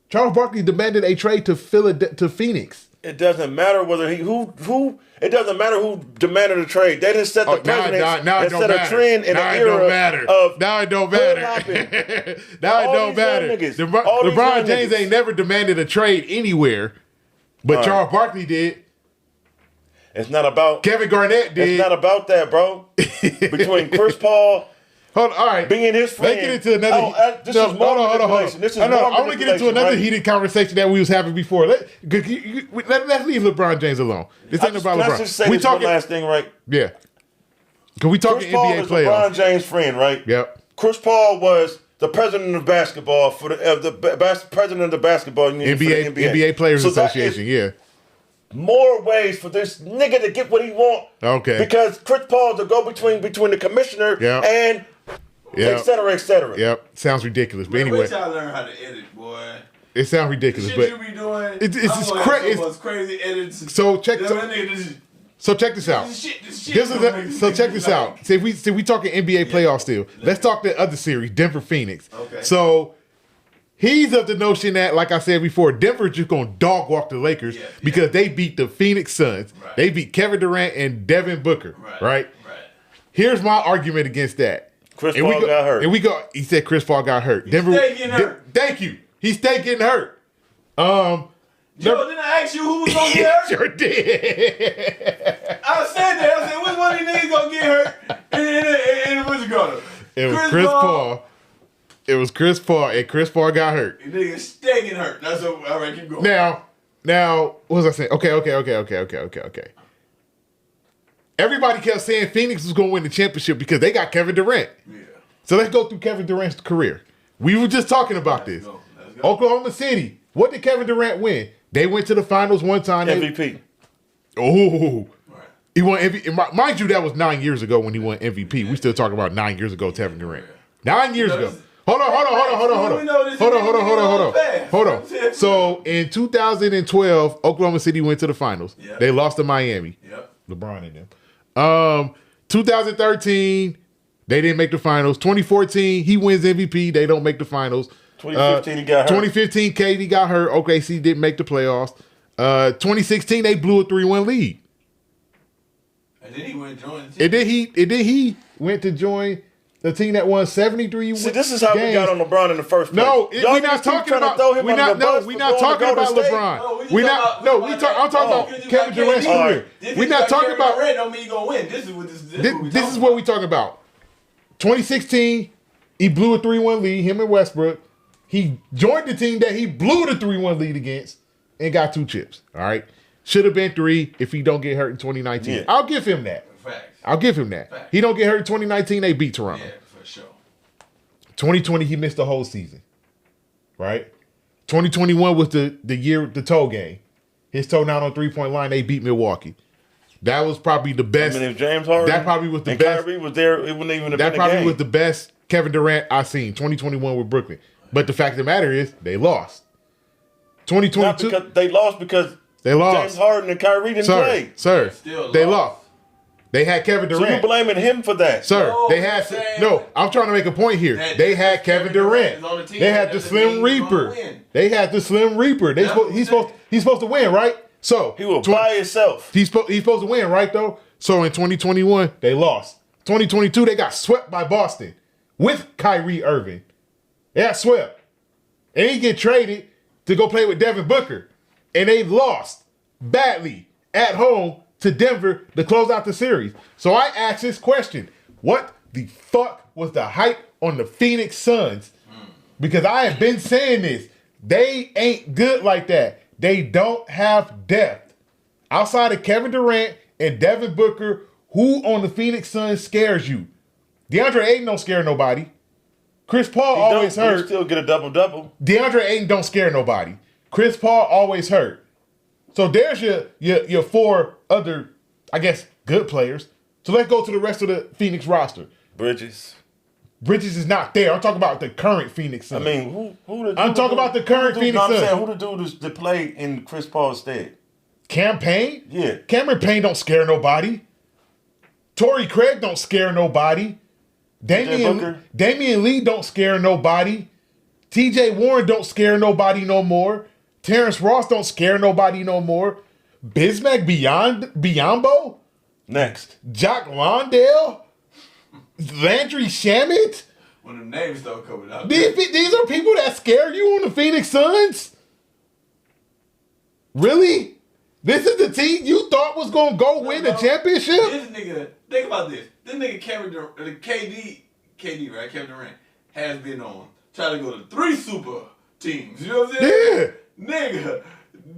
Charles Barkley demanded a trade to Phoenix. It doesn't matter whether it doesn't matter who demanded a trade. They didn't set the precedent now it and don't set a matter. trend in Now the it don't era matter. of Now it don't hood matter. hopping. Now it All don't these young matter. niggas. All these LeBron young James niggas. ain't never demanded a trade anywhere, but All right. Charles Barkley did. It's not about Kevin Garnett did. It's not about that, bro. Between Chris Paul Hold on, all right. being his friend. Let's get into another. This is more manipulation. This is I more want to get into manipulation, another right? heated conversation that we was having before. Let's leave LeBron James alone. This ain't about Can I LeBron. just say this one last thing, right? Yeah. Can we talk Chris Paul NBA is LeBron playoffs? James' friend, right? Yep. Chris Paul was the president of basketball for the president of the basketball union for the NBA Players So that Association. is Yeah. more ways for this nigga to get what he want. Okay. Because Chris Paul's the go-between between the commissioner Yep. and Yep. et cetera, et cetera. Yep. Sounds ridiculous, but Man, anyway, wait till I learn how to edit, boy. it sounds The ridiculous, shit but you be doing, it's I'm just gonna crazy. have so much crazy edits. So check Yeah, so- that nigga just- So check this out. this shit This gonna make is so this check nigga this like- out. See, we talking NBA playoffs still. Let's talk the other series, Denver Phoenix. Okay. So he's of the notion that, like I said before, Denver's just gonna dog walk the Lakers Yeah, because they beat the Phoenix Suns. Right. They beat Kevin Durant and Devin Booker. Right. Here's my argument against that. Chris And Paul got hurt. And we go. He said Chris Paul got hurt. Denver. stay getting hurt. Thank you. He stayed getting hurt. Joe, didn't I ask you who was gonna get hurt? Sure did. I said that. I said, which one of these niggas gonna get hurt? And what's it gonna? It was Chris Paul. It was Chris Paul, and Chris Paul got hurt. You niggas stay getting hurt. That's what. All right, keep going. Now, what was I saying? Okay. Everybody kept saying Phoenix was going to win the championship because they got Kevin Durant. Yeah. So let's go through Kevin Durant's career. We were just talking about this. Let's go. Oklahoma City. What did Kevin Durant win? They went to the finals one time. MVP. Oh. Right. He won MVP. Mind you, that was 9 years ago when he won MVP. We still talking about 9 years ago, Kevin Durant. 9 years ago. Hold on. So in 2012, Oklahoma City went to the finals. Yep. They lost to Miami. Yep. LeBron and them. 2013, they didn't make the finals. 2014, he wins MVP. They don't make the finals. 2015, he got hurt. 2015, KD got hurt. OKC didn't make the playoffs. 2016, they blew a 3-1 lead. And then he went and joined the And team. then he went to join the team that won 73 See, this is how we got on LeBron in the first place. No, Y'all we're niggas not keep talking trying to about. throw him We're under not. the No, bus we're for not going to talking about Golden State. LeBron. No, we just We're talking not. about- No, we we talking talk. I'm talking about- about Kevin Durant's All career. right. We're not talking about. Red don't mean you gonna win. This is what This is what we talking about. 2016, he blew a 3-1 lead. Him and Westbrook. He joined the team that he blew the 3-1 lead against and got 2 chips. All right, should have been 3 if he don't get hurt in 2019. Yeah. I'll give him that. Facts. I'll give him that. Facts. He don't get hurt in 2019. They beat Toronto. Yeah, for sure. 2020, he missed the whole season. Right? 2021 was the year, the toe game. His toe down on 3-point line, they beat Milwaukee. That was probably the best. I mean, if James Harden That probably was the and best. Kyrie was there, it wouldn't even have That been a probably game. was the best Kevin Durant I seen. 2021 with Brooklyn. But the fact of the matter is, they lost. Not 2022, because they lost because they lost. James Harden and Kyrie didn't play. Sir, Still they lost. lost. They had Kevin So you Durant. blaming him for that? Sir, No, they had I'm saying- no. I'm trying to make a point here. That- They had Kevin Durant. is on the team. They had That the doesn't mean Slim he's gonna Reaper. win. They had the Slim Reaper. That's what He's we supposed to win, right? So He was by himself. he's supposed to win, right? Though. So in 2021 they lost. 2022 they got swept by Boston with Kyrie Irving. They got swept, and he get traded to go play with Devin Booker, and they lost badly at home to Denver to close out the series. So I asked this question: what the fuck was the hype on the Phoenix Suns? Because I have been saying this. They ain't good like that. They don't have depth. Outside of Kevin Durant and Devin Booker, who on the Phoenix Suns scares you? DeAndre Ayton don't scare nobody. Chris Paul always hurt. He still get a double-double. DeAndre Ayton don't scare nobody. Chris Paul always hurt. So there's your four other, I guess, good players. So let's go to the rest of the Phoenix roster. Bridges. Bridges is not there. I'm talking about the current Phoenix Suns. I mean, I'm talking about the current Phoenix I'm Suns. saying, who the dude is to play in Chris Paul's stead? Cam Payne? Yeah. Cameron Payne don't scare nobody. Torrey Craig don't scare nobody. Damian Lee don't scare nobody. TJ Warren don't scare nobody no more. Terrence Ross don't scare nobody no more. Bismack Biyombo? Next. Jock Londale? Landry Shamet? When the names start coming out. These are people that scare you on the Phoenix Suns? Really? This is the team you thought was going to go win the championship? This nigga, think about this. This nigga KD, right? Kevin Durant has been on trying to go to 3 super teams. You know what I'm saying? Yeah. Nigga.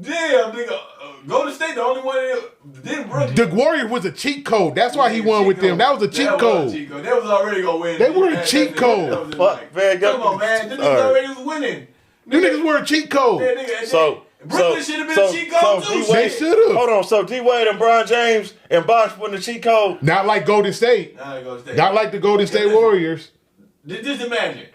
Damn, nigga. Golden State, the only one that didn't run. The Warrior was a cheat code. That's why he won with them. That was a cheat code. They was already going to win. They were a cheat code. Fuck, man. Come on, man. Them niggas already was winning. You niggas were a cheat code. Brooklyn should have been a cheat code too. They should have. Hold on. So D-Wade and Bron James and Bosh won the cheat code. Not like Golden State. Not like the Golden State Warriors. Just imagine.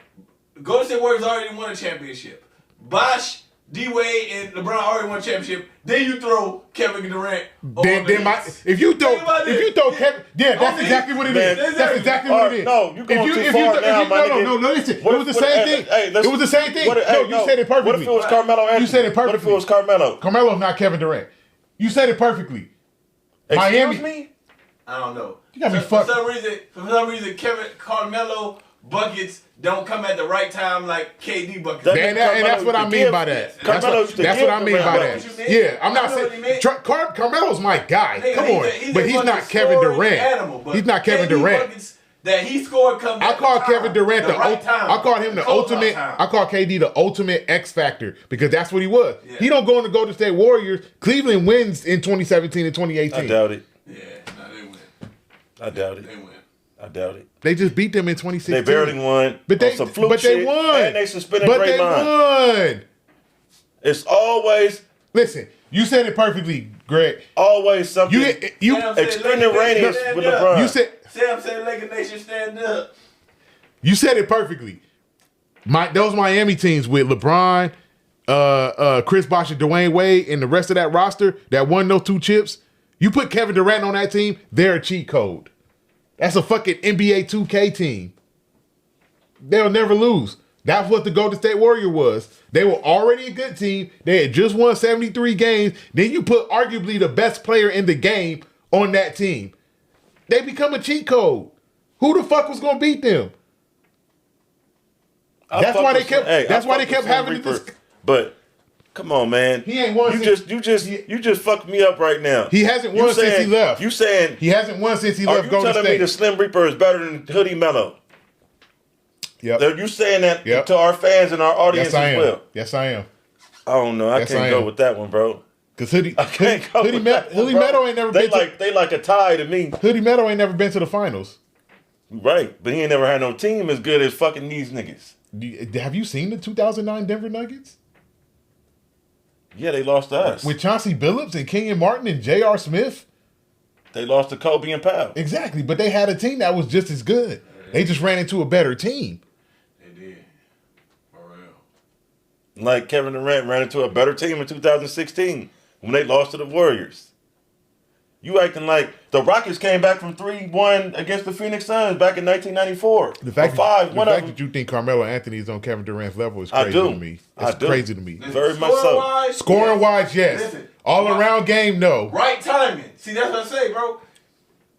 Golden State Warriors already won a championship. Bosh, D-Wade, and LeBron already won a championship. Then you throw Kevin Durant. If you throw Kevin, that's exactly what it is. That's exactly what it is. No, you going too far now, my nigga. No, listen. It was the same thing. It was the same thing. No, you said it perfectly. What if it was Carmelo Anthony? You said it perfectly. What if it was Carmelo? Carmelo's not Kevin Durant. You said it perfectly. Excuse me? I don't know. You got me fucked. For some reason, Carmelo buckets don't come at the right time like KD buckets. And that's what I mean by that. That's what I mean by that. Yeah, I'm not saying Carmelo's my guy. Come on, but he's not Kevin Durant. He's not Kevin Durant. That he scored comes. I call Kevin Durant the right time. I call him the ultimate. I call KD the ultimate X factor because that's what he was. Yeah. He don't go in the Golden State Warriors. Cleveland wins in 2017 and 2018. I doubt it. Yeah, no, they win. I doubt it. They win. I doubt it. They just beat them in 2016. They barely won. But they won. And they suspended Draymond. They won. It's always. Listen, you said it perfectly, Greg. Always something. You extraneous with LeBron. You said. Sam said Laker Nation stand up. You said it perfectly. Those Miami teams with LeBron, Chris Bosh, and Dwayne Wade, and the rest of that roster that won those 2 chips. You put Kevin Durant on that team, they're a cheat code. That's a fucking NBA 2K team. They'll never lose. That's what the Golden State Warrior was. They were already a good team. They had just won 73 games. Then you put arguably the best player in the game on that team. They become a cheat code. Who the fuck was gonna beat them? That's why they kept having this. But come on, man. He ain't won. You just fucked me up right now. He hasn't won since he left. You saying he hasn't won since he left Golden State? Are you telling me the Slim Reaper is better than Hoodie Mello? Yep. Are you saying that to our fans and our audience as well? Yes, I am. I don't know. I can't go with that one, bro. Because Hoodie Meadow ain't never been. They like a tie to me. Hoodie Meadow ain't never been to the finals. Right, but he ain't never had no team as good as fucking these niggas. Have you seen the 2009 Denver Nuggets? Yeah, they lost to us. With Chauncey Billups and Kenyon Martin and J.R. Smith? They lost to Kobe and Powell. Exactly, but they had a team that was just as good. They just ran into a better team. They did. For real. Like Kevin Durant ran into a better team in 2016 when they lost to the Warriors. You acting like the Rockets came back from 3-1 against the Phoenix Suns back in 1994. The fact that you think Carmelo Anthony is on Kevin Durant's level is crazy to me. It's crazy to me. Very much so. Scoring-wise, yes. Listen, all-around game, no. Right timing. See, that's what I say, bro.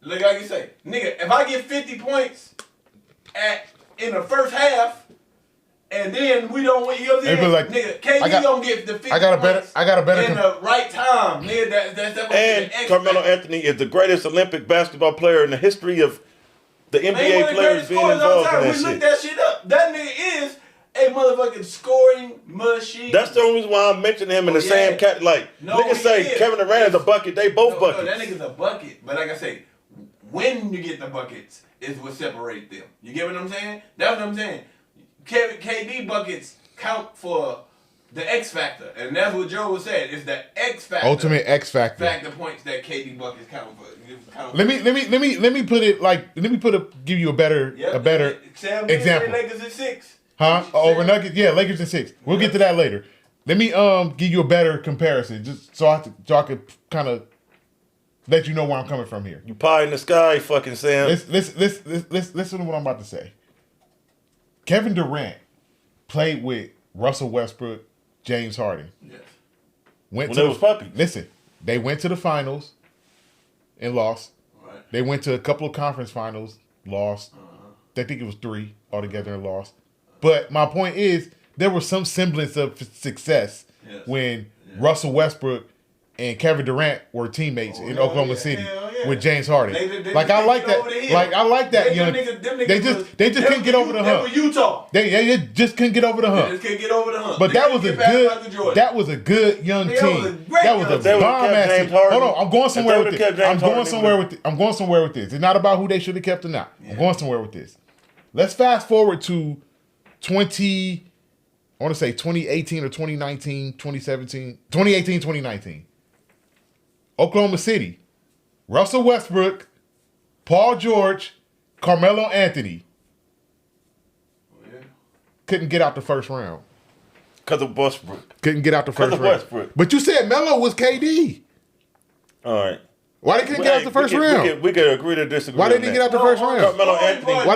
Like you say, nigga, if I get 50 points in the first half, and then we don't win. You know what I'm They be saying? like, Nigga, KD don't get the 50 I got a better in the right time. Nigga, that's And Carmelo Anthony is the greatest Olympic basketball player in the history of the NBA players being involved in that We shit. looked that shit up. That nigga is a motherfucking scoring machine. That's the only reason why I'm mentioning him in the same cat. Like, niggas say Kevin Durant is a bucket. They both buckets. No, that nigga's a bucket. But like I say, when you get the buckets is what separates them. You get what I'm saying? That's what I'm saying. KD buckets count for the X factor, and that's what Joe was saying. It's the X factor. Ultimate X factor. Factor points that KD buckets count for. Let me put it like give you a better example. Lakers at 6. Huh? Over Nuggets? Yeah, Lakers in 6. We'll get to that later. Let me give you a better comparison, just so I could kind of let you know where I'm coming from here. You pie in the sky, fucking Sam. Listen to what I'm about to say. Kevin Durant played with Russell Westbrook, James Harden. Yes. When they was puppies. Listen, they went to the finals and lost. Right. They went to a couple of conference finals, lost. I think it was 3 altogether and lost. But my point is, there was some semblance of success when Russell Westbrook and Kevin Durant were teammates in Oklahoma City with James Harden. They I like that. Like I like that. They just couldn't get over the hump. They were Utah. They just couldn't get over the hump. They just couldn't get over the hump. But that was a good young team. That was a bomb ass team. Hold on, I'm going somewhere with this. I'm going somewhere with this. It's not about who they should have kept or not. I'm going somewhere with this. Let's fast forward to 2018 or 2019, 2017, 2018, 2019. Oklahoma City, Russell Westbrook, Paul George, Carmelo Anthony. Couldn't get out the first round. Because of Westbrook. Couldn't get out the first round. Westbrook. But you said Melo was KD. All right. Why they couldn't get out the first round? We could agree to disagree. Why they didn't get out the first round? Carmelo Anthony. Why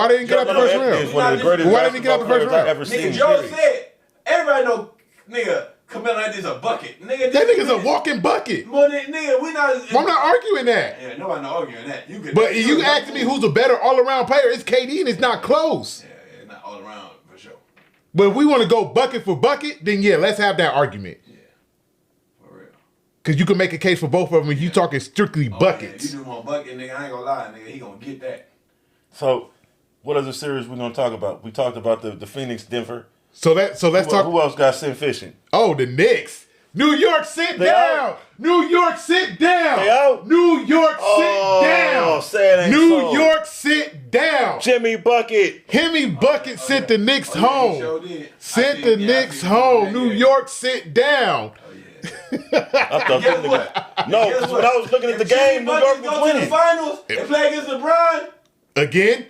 they didn't get out the first round? Is one of the greatest Why they didn't get out the first round? I've ever seen. Nigga, Joe said, everybody know, nigga, Carmelo Anthony's a bucket. Nigga, that nigga's a walking bucket. Nigga, we not. I'm not arguing that. Yeah, nobody not arguing that. But if you asking me who's a better all-around player, it's KD and it's not close. Yeah, not all around for sure. But if we want to go bucket for bucket, then yeah, let's have that argument. Yeah, for real. Because you can make a case for both of them if you talking strictly buckets. Yeah, you do want bucket, nigga, I ain't gonna lie, nigga, he gonna get that. So, what other series we gonna talk about? We talked about the Phoenix, Denver. So let's talk. Who else got sent fishing? Oh, the Knicks. New York, sit down. Out. New York, sit down. They out? New York, sit down. Say it ain't New so. York, sit down. Jimmy Bucket. Hemi Bucket sent the Knicks home. He sure did. Sent the Knicks home. New York, sit down. I thought Guess what? No, because when I was looking at the game, New York was go to the winning. finals and play against LeBron. Again?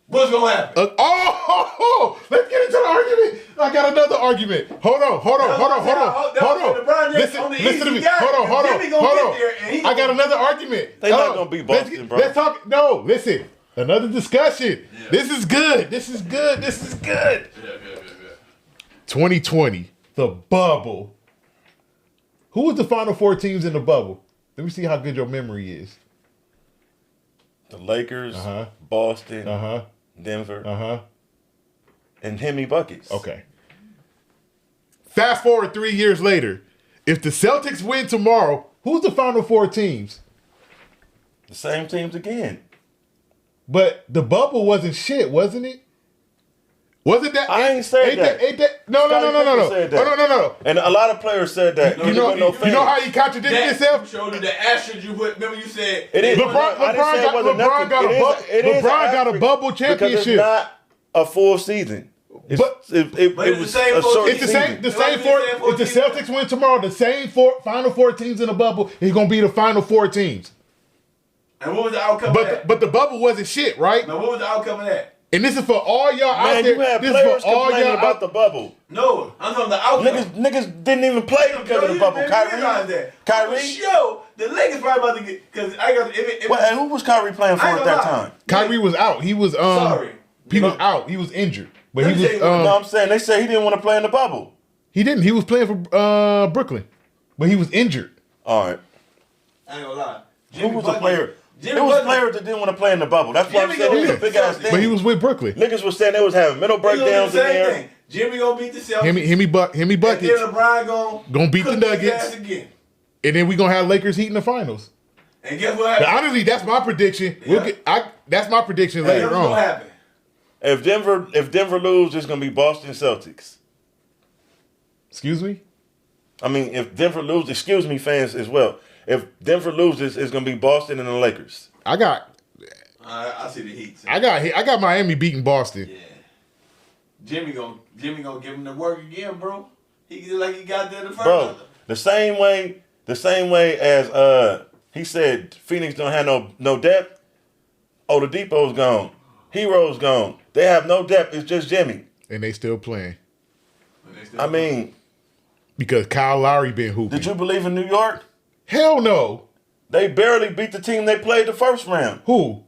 What's gonna happen? Let's get into the argument. I got another argument. Hold on. Listen to me. Hold on. I got another argument. They not gonna beat Boston, bro. Let's talk. No, listen. Another discussion. Yeah. This is good. 2020, the bubble. Who was the final 4 teams in the bubble? Let me see how good your memory is. The Lakers, Boston, Denver, and Hemi Buckets. Okay. Fast forward 3 years later. If the Celtics win tomorrow, who's the final 4 teams? The same teams again. But the bubble wasn't shit, wasn't it? Wasn't that? I ain't said that. No. Said that. No. And a lot of players said that. You know how he contradicted himself? Showed you the asterisk you put. Remember you said it is. LeBron got a bubble championship. Because it's not a full season. It was a short season. If the Celtics win tomorrow, the same final 4 teams in the bubble is going to be the final 4 teams. And what was the outcome of that? But the bubble wasn't shit, right? Now what was the outcome of that? And this is for all y'all out there. You had players complaining about the bubble. No, I'm talking the outcome. Niggas didn't even play because of the bubble. Kyrie. Yo, the Lakers probably about to get because I got. And who was Kyrie playing for at that time? Kyrie was out. He was sorry. He was out. He was injured. But he was. No, I'm saying they said he didn't want to play in the bubble. He didn't. He was playing for Brooklyn, but he was injured. All right. I ain't gonna lie. Who was the player? It was a player players that didn't want to play in the bubble. That's why I'm Jimmy saying it was a gonna big beat ass the thing. But he was with Brooklyn. Niggas was saying they was having mental He gonna do breakdowns the in same there. thing. Jimmy gonna beat the Celtics. Him And then buckets, LeBron Gonna beat the cook his Nuggets. ass again. and then we gonna have Lakers Heat in the finals. And guess what But happened? honestly, that's my prediction. Yeah. That's my prediction Guess later what's gonna on. happen? If Denver lose, it's gonna be Boston Celtics. Excuse me. I mean, if Denver loses, excuse me, fans as well. If Denver loses, it's gonna be Boston and the Lakers. I got I see the Heat. I got Miami beating Boston. Yeah. Jimmy gonna give him the work again, bro. He like he got there the first. Bro, the same way as he said Phoenix don't have no depth. Oladipo's gone. Hero's gone. They have no depth. It's just Jimmy. And they still playing. I mean, Because Kyle Lowry been hooping. did you believe in New York? Hell no. They barely beat the team they played the first round. Who?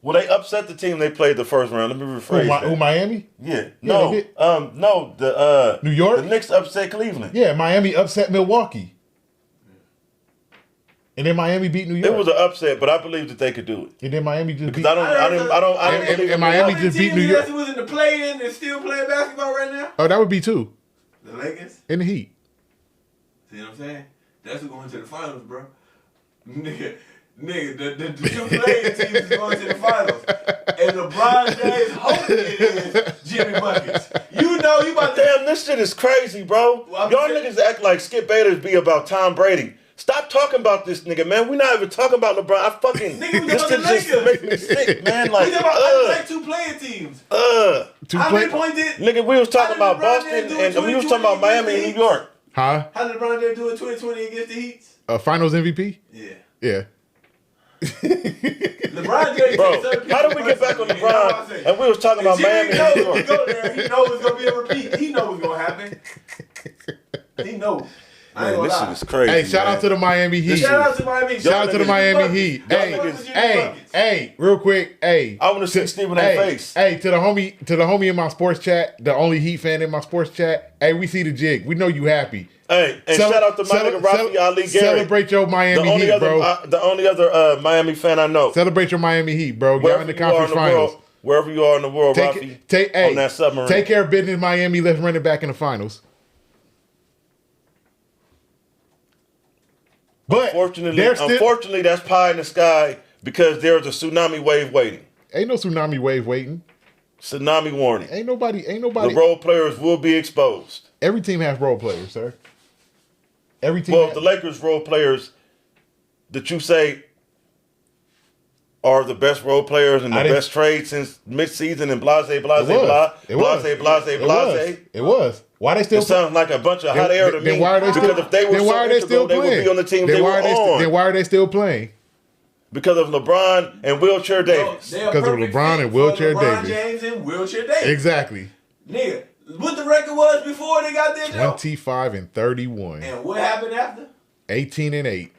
Well, they upset the team they played the first round. Let me rephrase that. Who Miami? Yeah. they No. did. No. The New York? The Knicks upset Cleveland. Yeah, Miami upset Milwaukee. And then Miami beat New York. It was an upset, but I believe that they could do it. And then Miami just beat. Because I don't believe and in Miami Milwaukee. just beat New York. Who was in the play-in and still playing basketball right now? Oh, that would be two The Lakers. in the Heat. See what I'm saying? That's who going to the finals, bro. Nigga, the two playing teams is going to the finals. And LeBron James hoping it is Jimmy Buckets. You know you about to... Damn, this shit is crazy, bro. Well, I'm Y'all saying- niggas act like Skip Bayless be about Tom Brady. Stop talking about this nigga, man. We not even talking about LeBron. I fucking Nigga, we this talking shit just Lakers. make me sick, man. Like, We talking about like two playing teams. Two How play- many points did... nigga, we was talking How about did LeBron Boston James do and in we was talking about 2020 Miami and against New York. Huh? How did LeBron James do in 2020 against the Heat? Finals MVP? Yeah. Yeah. LeBron James... Bro, how did we get back on You know what I'm LeBron saying? and we was talking about Jimmy Miami knows and New if York? he go there, he knows it's gonna be a repeat. He knows what's gonna happen. He knows. I ain't Man, gonna this lie. shit is crazy. Hey, shout man. out to the Miami Heat. Shout out to Miami. Shout out to the niggas- Miami Heat. y'all Hey, niggas- hey, real quick. Hey, I want to see Stephen A. hey, face. hey, to the homie in my sports chat, the only Heat fan in my sports chat. Hey, we see the jig. We know you happy. Hey, and shout out to my nigga Rafi Ali Gary. Celebrate your Miami Heat, bro. The only other Miami fan I know. Celebrate your Miami Heat, bro. Y'all in the conference finals. Wherever you are in the world, Take Rafi, on that submarine. Take care of business, Miami. Let's run it back in the finals. But Unfortunately, that's pie in the sky because there's a tsunami wave waiting. Ain't no tsunami wave waiting. Tsunami warning. Ain't nobody. The role players will be exposed. Every team has role players, sir. Every team. Well, the Lakers role players that you say are the best role players and the best trade since midseason and blase. It was. Why they still? It sounds like a bunch of hot air to me. Then why are they still? Because if they were so integral, they would be on the team they were on. Then why are they still playing? Because of LeBron and Wheelchair Davis. Because of LeBron and Wheelchair LeBron Davis. James and Wheelchair Davis. Exactly. Nigga, what the record was before they got there, Joe? 25-31. And what happened after? 18-8.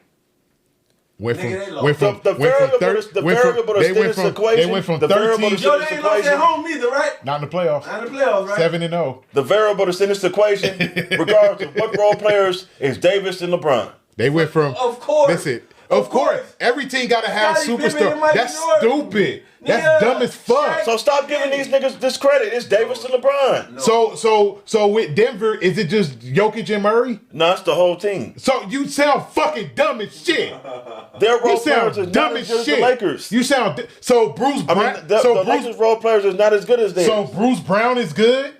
Went from Nigga, they lost. went from The went from variable thir- went from- to they went this from equation. they went from The variable 13 to Yo, this they ain't lost equation. at home either, right? not in the playoffs. Not in the playoffs, right? 7-0. The variable to this equation, regardless of what role players, is Davis and LeBron. They went from Of course. Listen, of course. Every team gotta have Scottie Pippen superstar. and Mike That's Jordan. stupid. That's Nigga, dumb as fuck. Shaq- So stop giving these niggas discredit. It's Davis and LeBron. So with Denver, is it just Jokic and Murray? No, it's the whole team. So you sound fucking dumb as shit. Their You role players sound is not dumb as as good as shit. the Lakers. You sound so Bruce I Brown. mean, the Lakers role players is not as good as theirs. So Bruce Brown is good.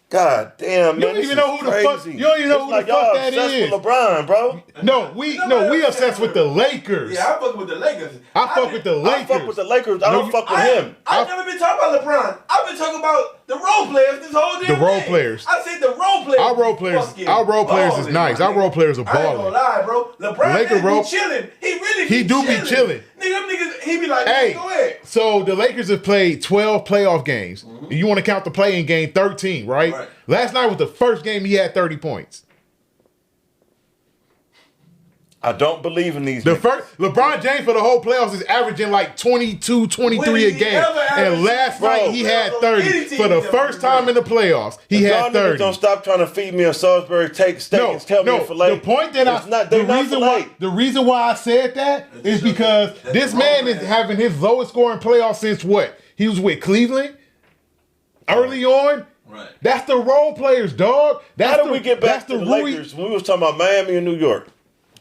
God damn, man. You don't this even know is who the fuck- crazy. you don't even know It's who the like fuck y'all that obsessed is. with LeBron, bro. No, we obsessed with the Lakers. Yeah, I fuck with the Lakers. I fuck with the I Lakers. fuck with the Lakers. I No, don't you- fuck with him. I've never been talking about LeBron. I've been talking about the role players this whole damn The role thing. players. I said the role players. Our role players is Balling, nice. my Our nigga. role players are I ain't gonna balling. lie, bro. LeBron Laker James role- be chilling. He really He do be chilling. Nigga, them niggas, he be like, Hey, go ahead. so the Lakers have played 12 playoff games. You want to count the play-in game 13, right? Right. Last night was the first game he had 30 points. I don't believe in these. The niggas. first LeBron James for the whole playoffs is averaging like 22, 23 When a he game. ever And averaged- last Bro, night he had 30. any For team the that first was time in the playoffs, he If had y'all niggas 30. don't stop trying to feed me a Salisbury steak No, and tell me no. a filet. The point that it's not, they're not filet. the reason why I said that is because That's this the man wrong is man. having his lowest scoring playoff since what? He was with Cleveland early on. Right. That's the role players, dog. That's How did we get back to the Rui- Lakers when we was talking about Miami and New York?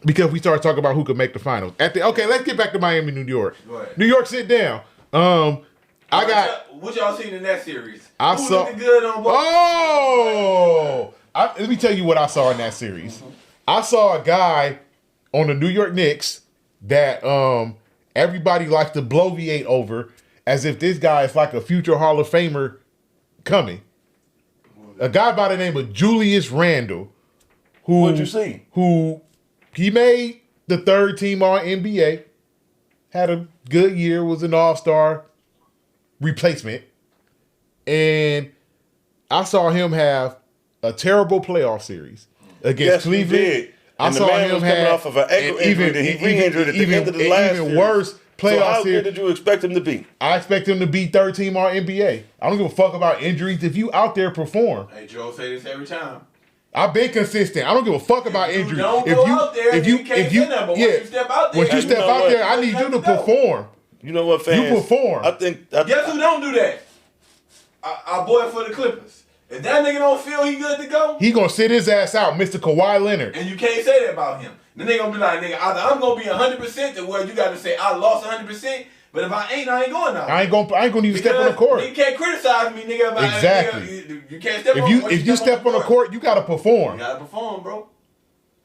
Because we started talking about who could make the finals. Okay, let's get back to Miami, New York. Go ahead. New York, sit down. I got. What y'all seen in that series? I Who saw. looking good on both? Let me tell you what I saw in that series. I saw a guy on the New York Knicks that everybody likes to bloviate over as if this guy is like a future Hall of Famer coming. A guy by the name of Julius Randle. What'd you see? Who he made the third team All NBA, had a good year, was an All-Star replacement, and I saw him have a terrible playoff series against Yes, he Cleveland. did. And the man was coming off of an ankle injury that he re-injured at the end of the last even series. worse playoff So how series. good did you expect him to be? I expect him to be third team All NBA. I don't give a fuck about injuries. If you out there perform, Hey, Joe say this every time. I've been consistent. I don't give a fuck about You injuries. don't go out there, you can't say nothing, but once you step out there, once you you step know out what? there, I need you to perform. You know what, fans? You perform. I think. Guess who don't do that? Our boy for the Clippers. If that nigga don't feel he good to go, He gonna sit his ass out, Mr. Kawhi Leonard. and you can't say that about him, then they gonna be like, nigga, either I'm gonna be 100% to where you got to say I lost 100%, but if I ain't going out. I ain't gonna even step on the court. You can't criticize me, nigga. About Exactly. Nigga, you can't step on. If you step on the court, you gotta you perform. gotta perform, bro.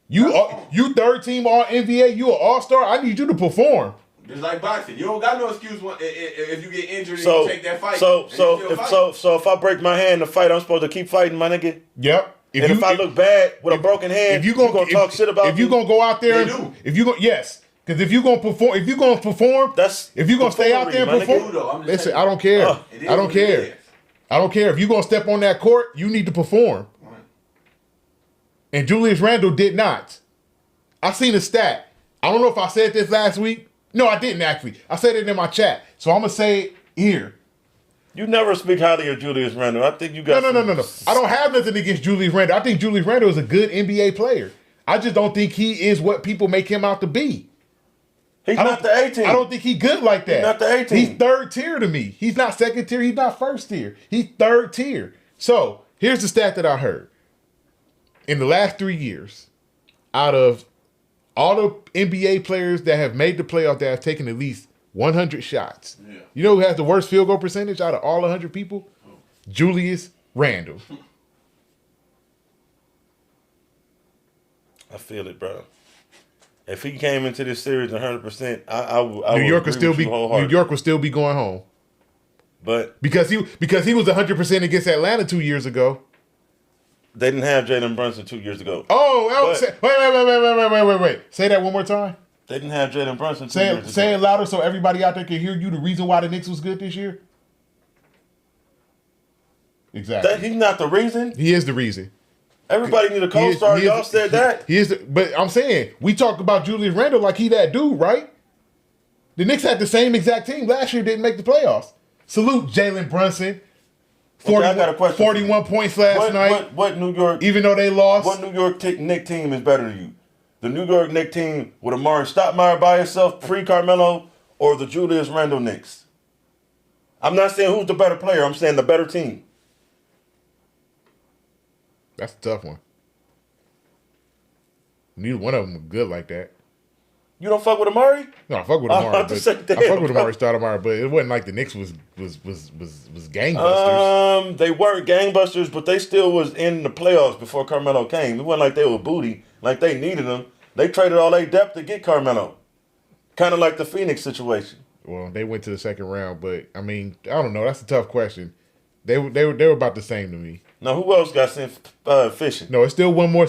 You third team All NBA. You an All Star. I need you to perform. Just like boxing, you don't got no excuse if you get injured and So, you take that fight. so, and you so, still if fight. if I break my hand in the fight, I'm supposed to keep fighting, my nigga. Yep. If I look bad with a broken hand, if you gonna talk shit about if you me? gonna go out there, They do. if you go yes, because if you gonna perform, That's if you gonna stay out there and buffoonery, my perform. nigga. Dude, I'm just Listen, saying. I don't care. It is I don't what it care. is. I don't care if you gonna step on that court. You need to perform. And Julius Randle did not. I seen a stat. I don't know if I said this last week. No, I didn't actually. I said it in my chat. So I'm gonna say it here. You never speak highly of Julius Randle. I think you got No. I don't have nothing against Julius Randle. I think Julius Randle is a good NBA player. I just don't think he is what people make him out to be. He's I not don't- the 18. I don't think he's good like that. He's not the 18. He's third tier to me. He's not second tier. He's not first tier. He's third tier. So here's the stat that I heard. In the last 3 years, out of all the NBA players that have made the playoff that have taken at least 100 shots, Yeah. you know who has the worst field goal percentage out of all 100 people? Julius Randle. I feel it, bro. If he came into this series 100%, I would New York would agree still with be you wholeheartedly. New York would still be going home But because he was 100% against Atlanta 2 years ago. they didn't have Jalen Brunson 2 years ago. Oh, But- wait. Say that one more time. They didn't have Jalen Brunson 2 Say years it, ago. say it louder so everybody out there can hear you. The reason why the Knicks was good this year. Exactly. He's not the reason. He is the reason. Everybody need a He co-star. is- Y'all said that. He is. But I'm saying we talk about Julius Randle like he that dude, right? The Knicks had the same exact team last year. Didn't make the playoffs. Salute Jalen Brunson. Okay, I got a question. 41 points last night. What New York? Even though they lost. What New York Knicks team is better than you? The New York Knicks team with Amari Stoudemire by himself, pre-Carmelo, or the Julius Randle Knicks? I'm not saying who's the better player. I'm saying the better team. That's a tough one. Neither one of them was good like that. You don't fuck with Amari? No, I fuck with I'm Amari. about to But say, I damn, fuck with bro. Amari Stoudemire, but it wasn't like the Knicks was gangbusters. They weren't gangbusters, but they still was in the playoffs before Carmelo came. It wasn't like they were booty, like they needed them. They traded all their depth to get Carmelo. Kind of like the Phoenix situation. Well, they went to the second round, but I mean, I don't know. That's a tough question. They were about the same to me. Now, who else got sent fishing? No, it's still one more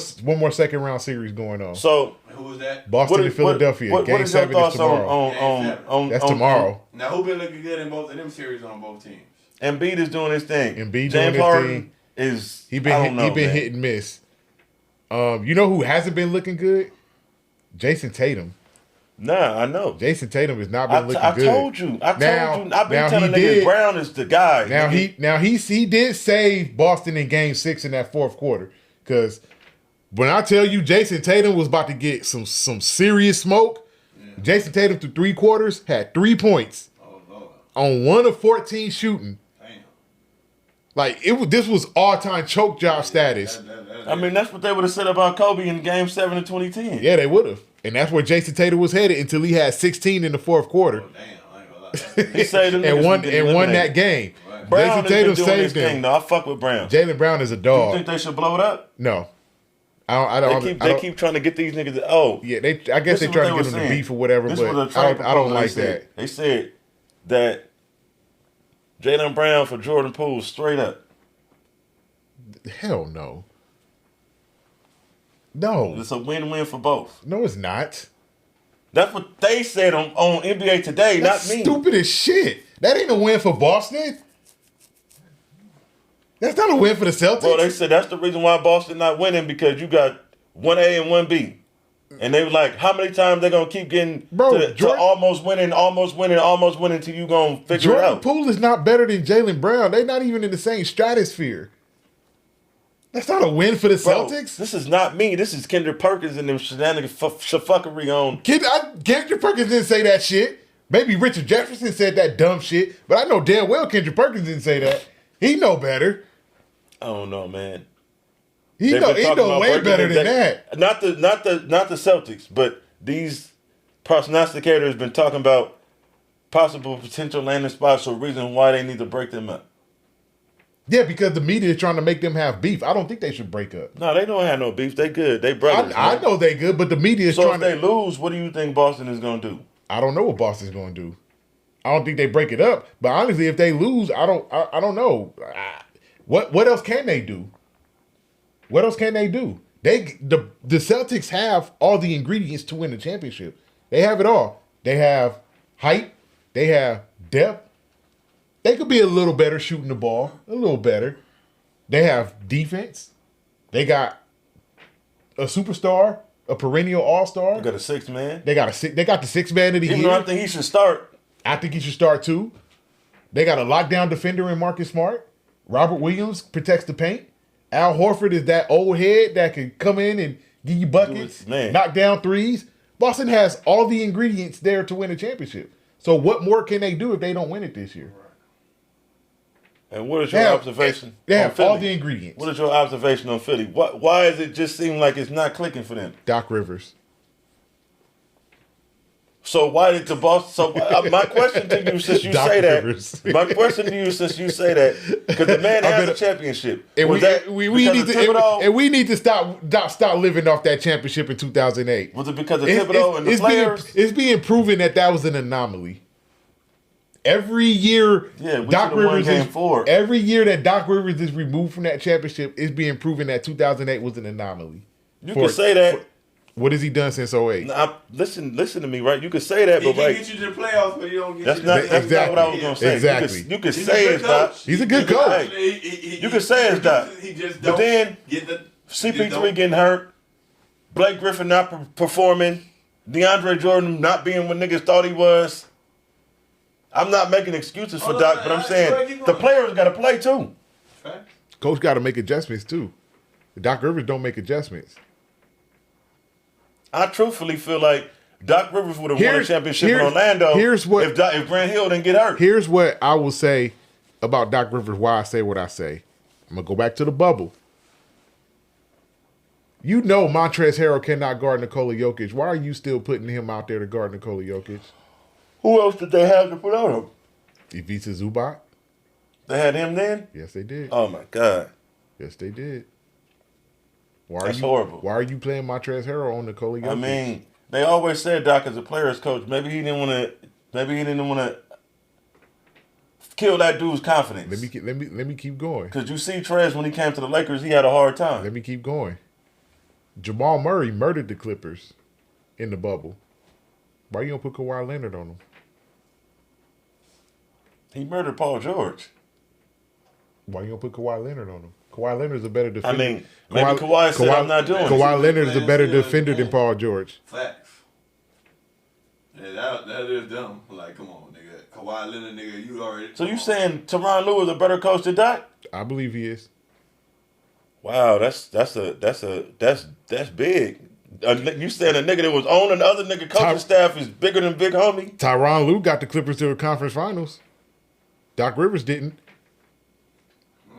second round series going on. So, Who was that? Boston and Philadelphia. What Game is your 7 is thoughts tomorrow. on That's on- tomorrow. Now who been looking good in both of them series on both teams? Embiid is doing his thing. Embiid doing James his Harden thing. is He I been don't know, hit man. and miss. You know who hasn't been looking good? Jason Tatum. Nah, I know. Jason Tatum has not been looking I good. told you. I've been Now telling he niggas did- Brown is the guy. Now nigga. he did save Boston in Game 6 in that fourth quarter. Because when I tell you Jason Tatum was about to get some serious smoke, Jason Tatum through 3 quarters had 3 points Oh, Lord. on 1 of 14 shooting. Damn. Like this was all-time choke job status. I mean, that's what they would have said about Kobe in Game 7 of 2010. Yeah, they would have. And that's where Jason Tatum was headed until he had 16 in the fourth quarter. Oh, damn. I ain't gonna lie. He saved them and niggas won from getting that eliminated. game. Right. Brown Jason has Tatum been doing saved his thing, them. though. I fuck with Brown. Jaylen Brown is a You dog. think they should blow it up? No, I don't. They keep trying to get these niggas. Yeah, I guess This they is try what to they get were them to saying. beef or whatever. This But was a trade I don't proposal like they said. that. They said that Jaylen Brown for Jordan Poole straight up. Hell no. No, It's a win-win for both. no, it's not. That's what they said on NBA Today, That's not me. stupid as shit. That ain't a win for Boston. That's not a win for the Celtics. Well, they said that's the reason why Boston not winning because you got 1A and 1B. And they were like, how many times they gonna keep getting Bro, to Jordan- almost winning till you gonna figure it Jordan out? Poole is not better than Jaylen Brown. They're not even in the same stratosphere. That's not a win for the Bro, Celtics. this is not me. This is Kendrick Perkins and them shenanigans shafuckery on. Kendrick Perkins didn't say that shit. Maybe Richard Jefferson said that dumb shit, but I know damn well Kendrick Perkins didn't say that. He know better. I don't know, man. He They've know been talking about way breaking better it than down. that. Not the Celtics, but these prognosticators been talking about possible potential landing spots or reason why they need to break them up. Yeah, because the media is trying to make them have beef. I don't think they should break up. No, they don't have no beef. They good. They brothers. I man. know they good, but the media is So trying if they to. lose, what do you think Boston is gonna do? I don't know what Boston's going to do. I don't think they break it up. But honestly, if they lose, I don't know. What else can they do? What else can they do? The Celtics have all the ingredients to win the championship. They have it all. They have height. They have depth. They could be a little better shooting the ball, a little better. They have defense. They got a superstar, a perennial all-star. You got a 6-man. They got the 6 man of the Even year. though I think he should start. I think he should start too. They got a lockdown defender in Marcus Smart. Robert Williams protects the paint. Al Horford is that old head that can come in and give you buckets, man. knock down threes. Boston has all the ingredients there to win a championship. So what more can they do if they don't win it this year? And what is your observation? They on have Philly? all the ingredients. What is your observation on Philly? Why does it just seem like it's not clicking for them? Doc Rivers. So why did the Boston? So my question to you, since you Doc say that, Rivers. my question to you, since you say that, because the man has a championship. And Was that we because need of to Thibodeau? and we need to stop living off that championship in 2008. Was it because of Thibodeau and the players? It's being proven that was an anomaly. Every year, Yeah, we Doc should've won Rivers game 4. Every year that Doc Rivers is removed from that championship, it's being proven that 2008 was an anomaly. You can say that. What has he done since 08? Listen to me, right? You can say that, He but can right. get you to the playoffs, but he don't get That's you not, to that's the not what I was gonna say. Exactly. You can He's say a it's good Doc. coach. He's a good coach. You can say it's Doc. He just But don't then get the CP3 getting hurt, Blake Griffin not performing, DeAndre Jordan not being what niggas thought he was. I'm not making excuses for Oh, Doc, no, but I'm no, saying go ahead, keep the going. players got to play too. Facts. Coach got to make adjustments too. Doc Rivers don't make adjustments. I truthfully feel like Doc Rivers would have won a championship in here's- Orlando here's what- if Grant Hill didn't get hurt. Here's what I will say about Doc Rivers, why I say what I say. I'm going to go back to the bubble. You know Montrezl Harrell cannot guard Nikola Jokic. Why are you still putting him out there to guard Nikola Jokic? Who else did they have to put on him? Ivica Zubac? They had him then? Yes, they did. Oh my God. Yes, they did. Why That's are you, horrible. Why are you playing Montrezl Harrell on Nikola Jokic? I mean, they always said Doc as a player's coach. Maybe he didn't want to kill that dude's confidence. let me keep going. Because you see Trez when he came to the Lakers, he had a hard time. Let me keep going. Jamal Murray murdered the Clippers in the bubble. Why you don't put Kawhi Leonard on them? He murdered Paul George. Why you don't put Kawhi Leonard on them? Kawhi Leonard is a better defender. I mean, maybe Kawhi said, I'm not doing it. Kawhi Leonard is a better defender than Paul George. Facts. Yeah, that is dumb. Like, come on, nigga. Kawhi Leonard, nigga, you already. So you saying Tyronn Lue is a better coach than Doc? I believe he is. Wow, that's big. You saying a nigga that was on another nigga coaching staff is bigger than Big Homie? Tyronn Lue got the Clippers to the conference finals. Doc Rivers didn't.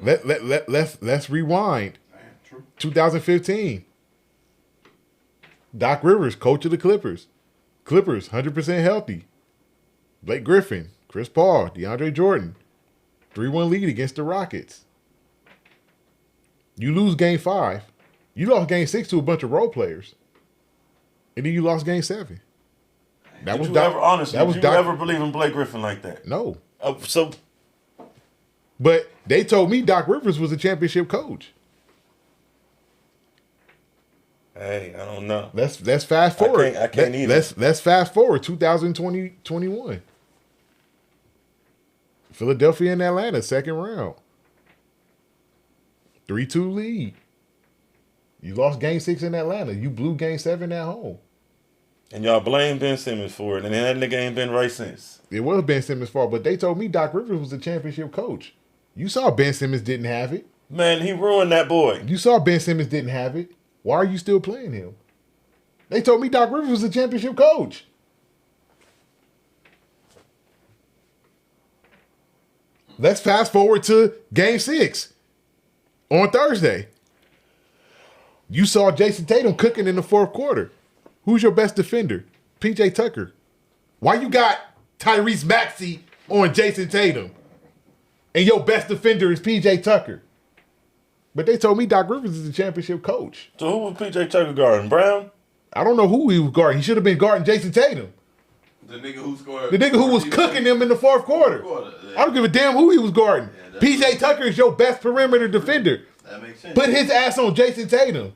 Let's rewind. Damn, true. 2015. Doc Rivers, coach of the Clippers. Clippers, 100% healthy. Blake Griffin, Chris Paul, DeAndre Jordan. 3-1 lead against the Rockets. You lose game 5. You lost game 6 to a bunch of role players. And then you lost game 7. That was Did you Doc. ever, honestly, That was did you Doc. ever believe in Blake Griffin like that? No. So But they told me Doc Rivers was a championship coach. hey, I don't know. Let's fast forward. I can't either. Let's fast forward 2020, 21. Philadelphia and Atlanta, second round. 3-2 lead. You lost game 6 in Atlanta. You blew game 7 at home. And y'all blame Ben Simmons for it, and that nigga ain't been right since. It was Ben Simmons' fault, but they told me Doc Rivers was a championship coach. You saw Ben Simmons didn't have it. Man, he ruined that boy. You saw Ben Simmons didn't have it. Why are you still playing him? They told me Doc Rivers was a championship coach. Let's fast forward to game 6 on Thursday. You saw Jason Tatum cooking in the fourth quarter. Who's your best defender? PJ Tucker. Why you got Tyrese Maxey on Jason Tatum? And your best defender is PJ Tucker. But they told me Doc Rivers is a championship coach. So who was PJ Tucker guarding? Brown? I don't know who he was guarding. He should have been guarding Jason Tatum. The nigga who scored. The nigga who was cooking them in the fourth quarter. I don't give a damn who he was guarding. Yeah, PJ Tucker is your best perimeter defender. That makes sense. Put his ass on Jason Tatum.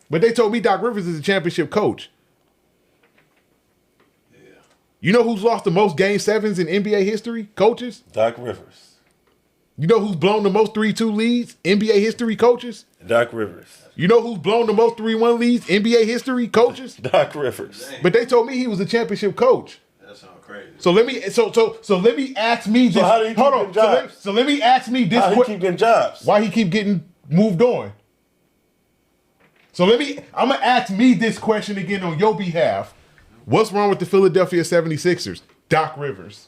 But they told me Doc Rivers is a championship coach. Yeah. You know who's lost the most game 7s in NBA history? Coaches. Doc Rivers. You know who's blown the most 3-2 leads? NBA history coaches. Doc Rivers. You know who's blown the most 3-1 leads? NBA history coaches. Doc Rivers. Dang. But they told me he was a championship coach. That sounds crazy. So let me let me ask me this. how do he keep hold on. getting jobs? So let me ask me this. How he keep getting jobs? Why he keep getting moved on? So I'm gonna ask me this question again on your behalf. What's wrong with the Philadelphia 76ers? Doc Rivers.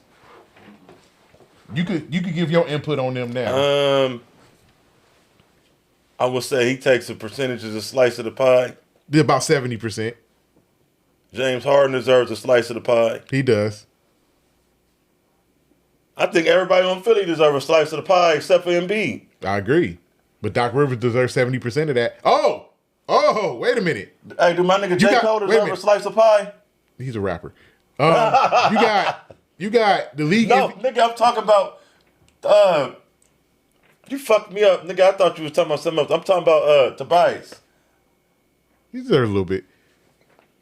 You could give your input on them now. I would say he takes a percentage of the slice of the pie. They're about 70%. James Harden deserves a slice of the pie. He does. I think everybody on Philly deserves a slice of the pie except for Embiid. I agree. But Doc Rivers deserves 70% of that. Oh, wait a minute. Hey, do my nigga J. Cole wait a deserve a minute. slice of pie? He's a rapper. You got the league. No, nigga, I'm talking about. You fucked me up, nigga. I thought you was talking about something else. I'm talking about Tobias. He deserves a little bit.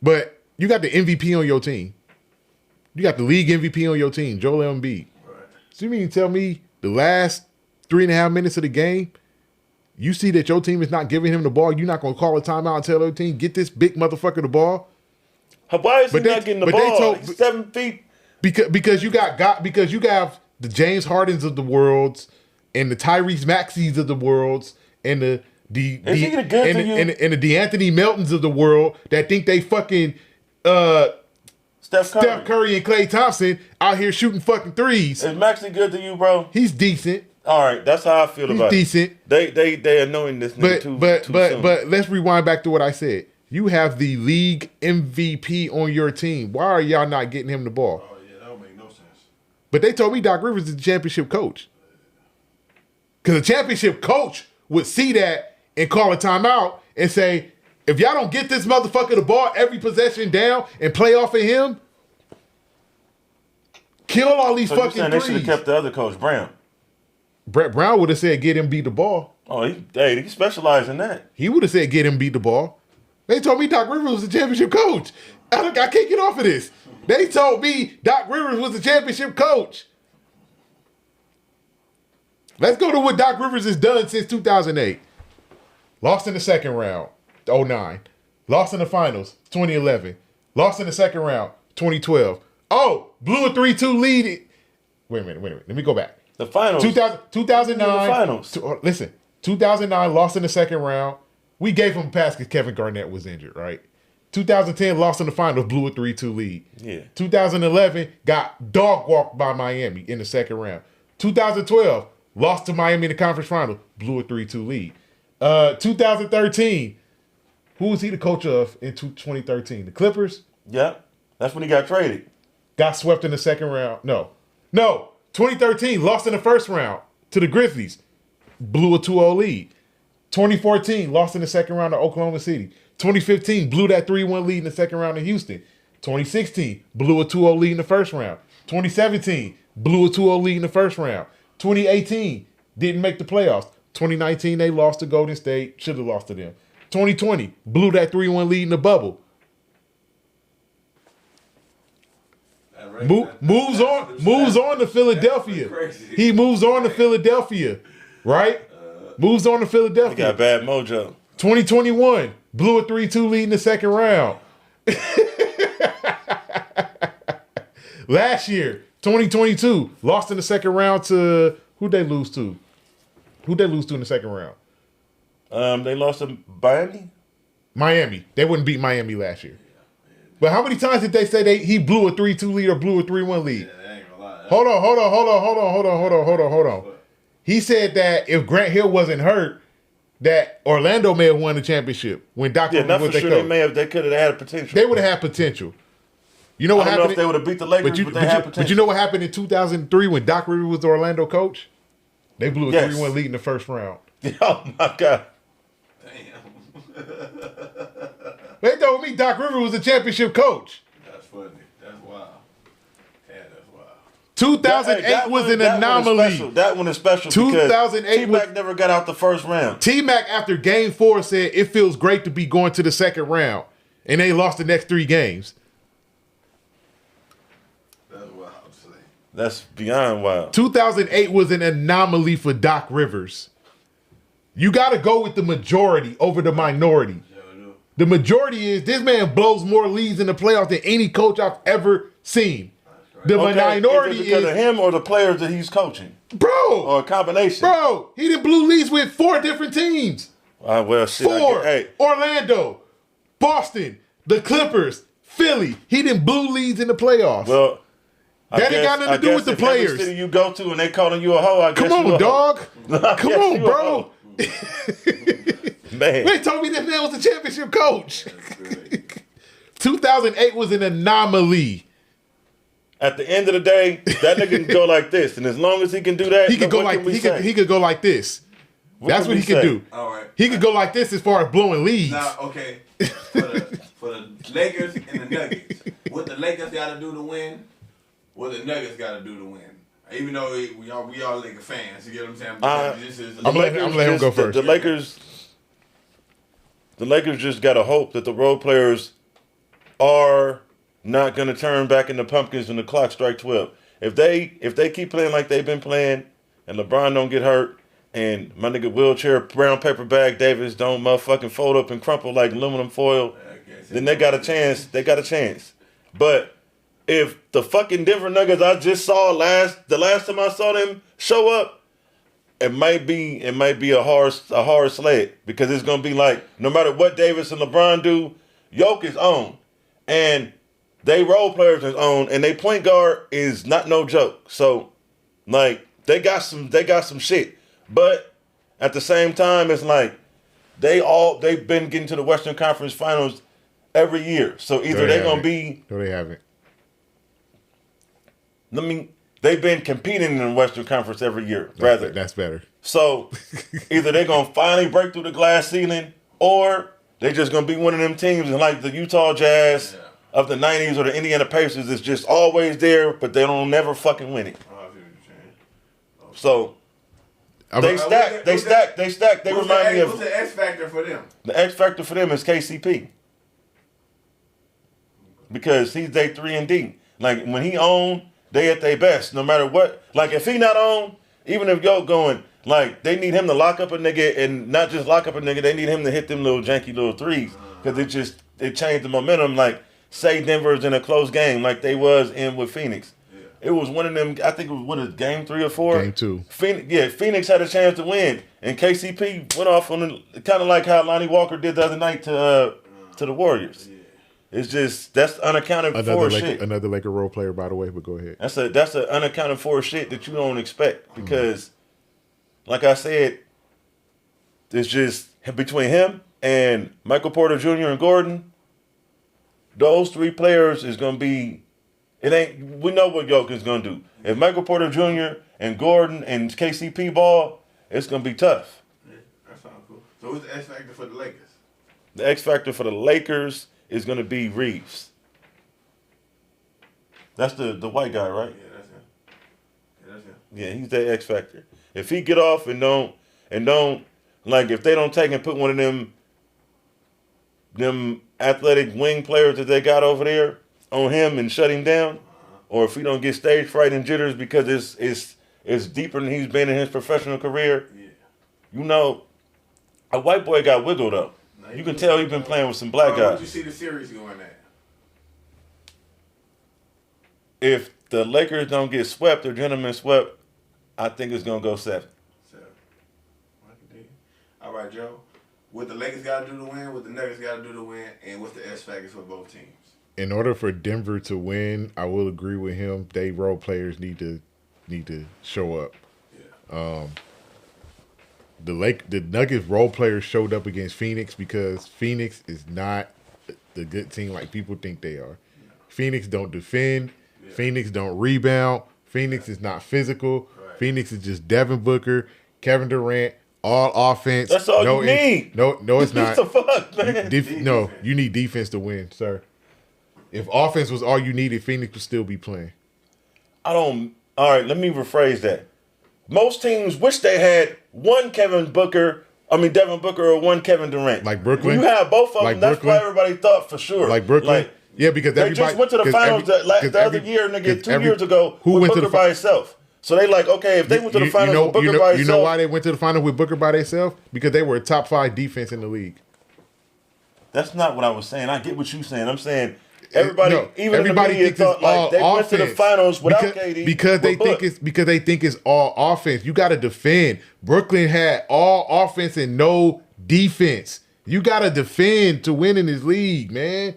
But you got the MVP on your team. You got the league MVP on your team, Joel Embiid. Right. So you mean to tell me the last 3.5 minutes of the game, you see that your team is not giving him the ball, you're not going to call a timeout and tell your team, get this big motherfucker the ball? Why is he But they- not getting the but they ball? told- He's 7 feet. Because you got the James Hardens of the worlds and the Tyrese Maxeys of the worlds and the Is he good to you? and the DeAnthony Meltons of the world that think they fucking Steph Curry. Steph Curry and Klay Thompson out here shooting fucking threes. Is Maxey good to you, bro? He's decent. All right, that's how I feel He's about decent. it. They annoying this nigga too soon. But let's rewind back to what I said. You have the league MVP on your team. Why are y'all not getting him the ball? Oh yeah, that don't make no sense. But they told me Doc Rivers is the championship coach. Because a championship coach would see that and call a timeout and say, if y'all don't get this motherfucker the ball every possession down and play off of him, kill all these So you fucking saying they should have threes. kept the other coach, Brown? Brett Brown would have said, get him beat the ball. Oh, he specialized in that. He would have said, get him beat the ball. They told me Doc Rivers was the championship coach. I can't get off of this. They told me Doc Rivers was the championship coach. Let's go to what Doc Rivers has done since 2008. Lost in the second round, 2009. Lost in the finals, 2011. lost in the second round, 2012. Oh, blew a 3-2 lead. Wait a minute. Let me go back. The finals. 2009. The finals. Listen, 2009 lost in the second round. We gave him a pass because Kevin Garnett was injured, right? 2010 lost in the finals, blew a 3-2 lead. Yeah. 2011 got dog walked by Miami in the second round. 2012 lost to Miami in the conference final, blew a 3-2 lead. 2013, who was he the coach of in 2013? The Clippers? Yeah. That's when he got traded. Got swept in the second round. No. 2013 lost in the first round to the Grizzlies, blew a 2-0 lead. 2014 lost in the second round to Oklahoma City. 2015 blew that 3-1 lead in the second round to Houston. 2016 blew a 2-0 lead in the first round. 2017 blew a 2-0 lead in the first round. 2018 didn't make the playoffs. 2019 they lost to Golden State, should have lost to them. 2020 blew that 3-1 lead in the bubble. Moves on to Philadelphia. He moves on to Philadelphia, right? Moves on to He Philadelphia. got bad mojo. 2021 blew a 3-2 lead in the second round. Last year, 2022, lost in the second round to who'd they lose to? Who'd they lose to in the second round? They lost to Miami. Miami. They wouldn't beat Miami last year. But how many times did they say he blew a 3-2 lead or blew a 3-1 lead? Yeah, I ain't gonna lie. Hold on. He said that if Grant Hill wasn't hurt, that Orlando may have won the championship when Doc Yeah, Rivers not was for their sure. coach. They could have had potential. They would have had potential. You know what I don't know happened? if they would have beat the Lakers, but they had potential. But you know what happened in 2003 when Doc Rivers was the Orlando coach? They blew a Yes. 3-1 lead in the first round. Oh my God. Damn. They told me Doc Rivers was the championship coach. That's funny. That's wild. Yeah, that's wild. 2008 That was an that anomaly. That one is special 2008 because T-Mac never got out the first round. T-Mac after game 4 said it feels great to be going to the second round. And they lost the next 3 games. That's wild to say. That's beyond wild. 2008 was an anomaly for Doc Rivers. You got to go with the majority over the minority. The majority is this man blows more leads in the playoffs than any coach I've ever seen. The minority is it because of him or the players that he's coaching, or a combination. Bro, he done blew leads with 4 different teams. Well, shit. 4. Hey, Orlando, Boston, the Clippers, Philly. He done blew leads in the playoffs. well, That ain't got nothing to do with the players. Every city you go to and they calling you a hoe, I guess Come you on, a dog. hoe. Come Yes, on, you a bro. hoe. Man. They told me this man was the championship coach. 2008 was an anomaly. At the end of the day, that nigga can go like this, and as long as he can do that, He could go what like can we he say? could go like this. That's can what we he could say? do. All right. He could go like this as far as blowing leads. Now, okay, for the Lakers and the Nuggets, what the Lakers got to do to win, what the Nuggets got to do to win. Even though we all Lakers fans, you get what I'm saying? Because this is I'm letting him go first. The Lakers just gotta hope that the role players are not gonna turn back into pumpkins when the clock strikes 12. If they keep playing like they've been playing, and LeBron don't get hurt, and my nigga wheelchair brown paper bag Davis don't motherfucking fold up and crumple like aluminum foil, then they got a chance. They got a chance. But if the fucking Denver Nuggets I just saw the last time I saw them show up, it might be a hard sled, because it's gonna be like no matter what Davis and LeBron do, Jokic is on, and they role players is on, and they point guard is not no joke. So like they got some shit, but at the same time it's like they've been getting to the Western Conference Finals every year. So either they're gonna be No, they haven't. they've been competing in the Western Conference every year, rather. That's better. So either they're gonna finally break through the glass ceiling, or they just gonna be one of them teams like the Utah Jazz of the 90s or the Indiana Pacers is just always there, but they don't never fucking win it. So they stack. They remind me of what's the X factor for them? the X factor for them is KCP, because he's day 3 and D. Like when he on, they at their best, no matter what. Like if he not on, even if yo going, like they need him to lock up a nigga, and not just lock up a nigga, they need him to hit them little janky little threes, because it changed the momentum. Like say Denver's in a close game like they was in with Phoenix. Yeah. It was one of them. I think it was game 3 or 4. Game 2. Phoenix had a chance to win, and KCP went off on kind of like how Lonnie Walker did the other night to the Warriors. Yeah. It's just that's unaccounted for shit. Another Laker role player, by the way. But go ahead. That's a unaccounted for shit that you don't expect because, like I said, it's just between him and Michael Porter Jr. and Gordon. Those 3 players is gonna be. It ain't. We know what Jokic's gonna do. If Michael Porter Jr. and Gordon and KCP ball, it's gonna be tough. Yeah, that sounds cool. So who's the X factor for the Lakers? The X factor for the Lakers is gonna be Reeves. That's the white guy, right? Yeah, that's him. Yeah, that's him. Yeah, he's the X factor. If he get off and don't like if they don't take and put one of them athletic wing players that they got over there on him and shut him down, or if he don't get stage fright and jitters because it's deeper than he's been in his professional career, Yeah. you know, a white boy got wiggled though. Now, You can tell he's been playing with some black What guys. you see the series going at? If the Lakers don't get swept or gentlemen swept, I think it's gonna go 7. 7. I can dig it. All right, Joe. What the Lakers got to do to win, what the Nuggets got to do to win, and what's the X factors for both teams? In order for Denver to win, I will agree with him. They role players need to show up. Yeah. The Nuggets role players showed up against Phoenix because Phoenix is not the good team like people think they are. Phoenix don't defend. Yeah. Phoenix don't rebound. Phoenix is not physical. Right. Phoenix is just Devin Booker, Kevin Durant, all offense. That's all you need. No, it's not. What the fuck, man? No, you need defense to win, sir. If offense was all you needed, Phoenix would still be playing. All right, let me rephrase that. Most teams wish they had one Devin Booker or one Kevin Durant. Like Brooklyn? When you have both of them, Like that's Brooklyn? what everybody thought for sure. Like Brooklyn? Yeah, because they everybody just went to the finals the other year, nigga, 2 years ago who with went to Booker the by himself. So they like, okay, if they went to the finals with Booker by himself. You know why they went to the finals with Booker by themselves? Because they were a top 5 defense in the league. That's not what I was saying. I get what you're saying. I'm saying everybody, even everybody in the media, thinks it's thought like all they went to the offense. finals without KD because they think it's all offense. You got to defend. Brooklyn had all offense and no defense. You got to defend to win in this league, man.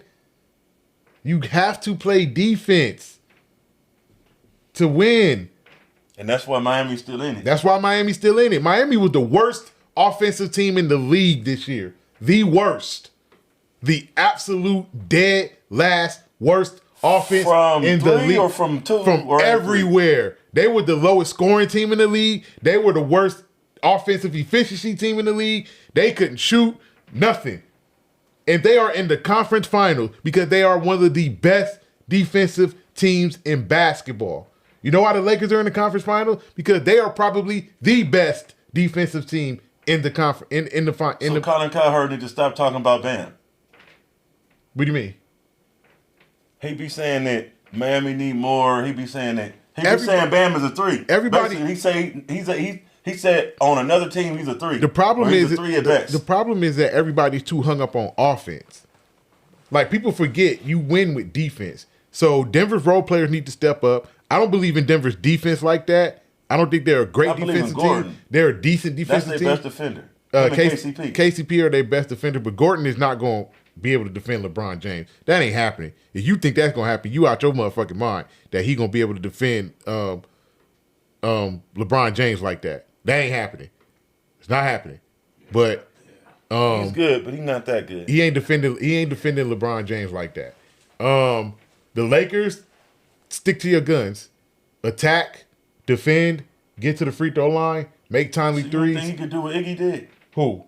You have to play defense to win. And that's why Miami's still in it. That's why Miami's still in it. Miami was the worst offensive team in the league this year. The worst. The absolute dead last worst offense From in the 3 league. or from 2? From or everywhere. They were the lowest scoring team in the league. They were the worst offensive efficiency team in the league. They couldn't shoot nothing. And they are in the conference finals because they are one of the best defensive teams in basketball. You know why the Lakers are in the conference finals? Because they are probably the best defensive team in the conference. So Colin Cowherd need to stop talking about Bam. What do you mean? He be saying that Miami need more. He be saying that. He be Everybody- saying Bam is a 3. everybody- Basically, he said on another team he's a 3. The problem Or he's is a 3 at best. the problem is that everybody's too hung up on offense. Like people forget you win with defense. So Denver's role players need to step up. I don't believe in Denver's defense like that. I don't think they're a great I believe in defensive Gordon. team. They're a decent That's defensive their team. best defender. Him and KCP. KCP are their best defender, but Gordon is not going to be able to defend LeBron James. That ain't happening. If you think that's going to happen, you out your motherfucking mind that he going to be able to defend LeBron James like that. That ain't happening. It's not happening. But He's good, but he's not that good. he ain't defending LeBron James like that. The Lakers, stick to your guns. Attack, defend, get to the free throw line, make timely You don't think threes. he could do what Iggy did? Who?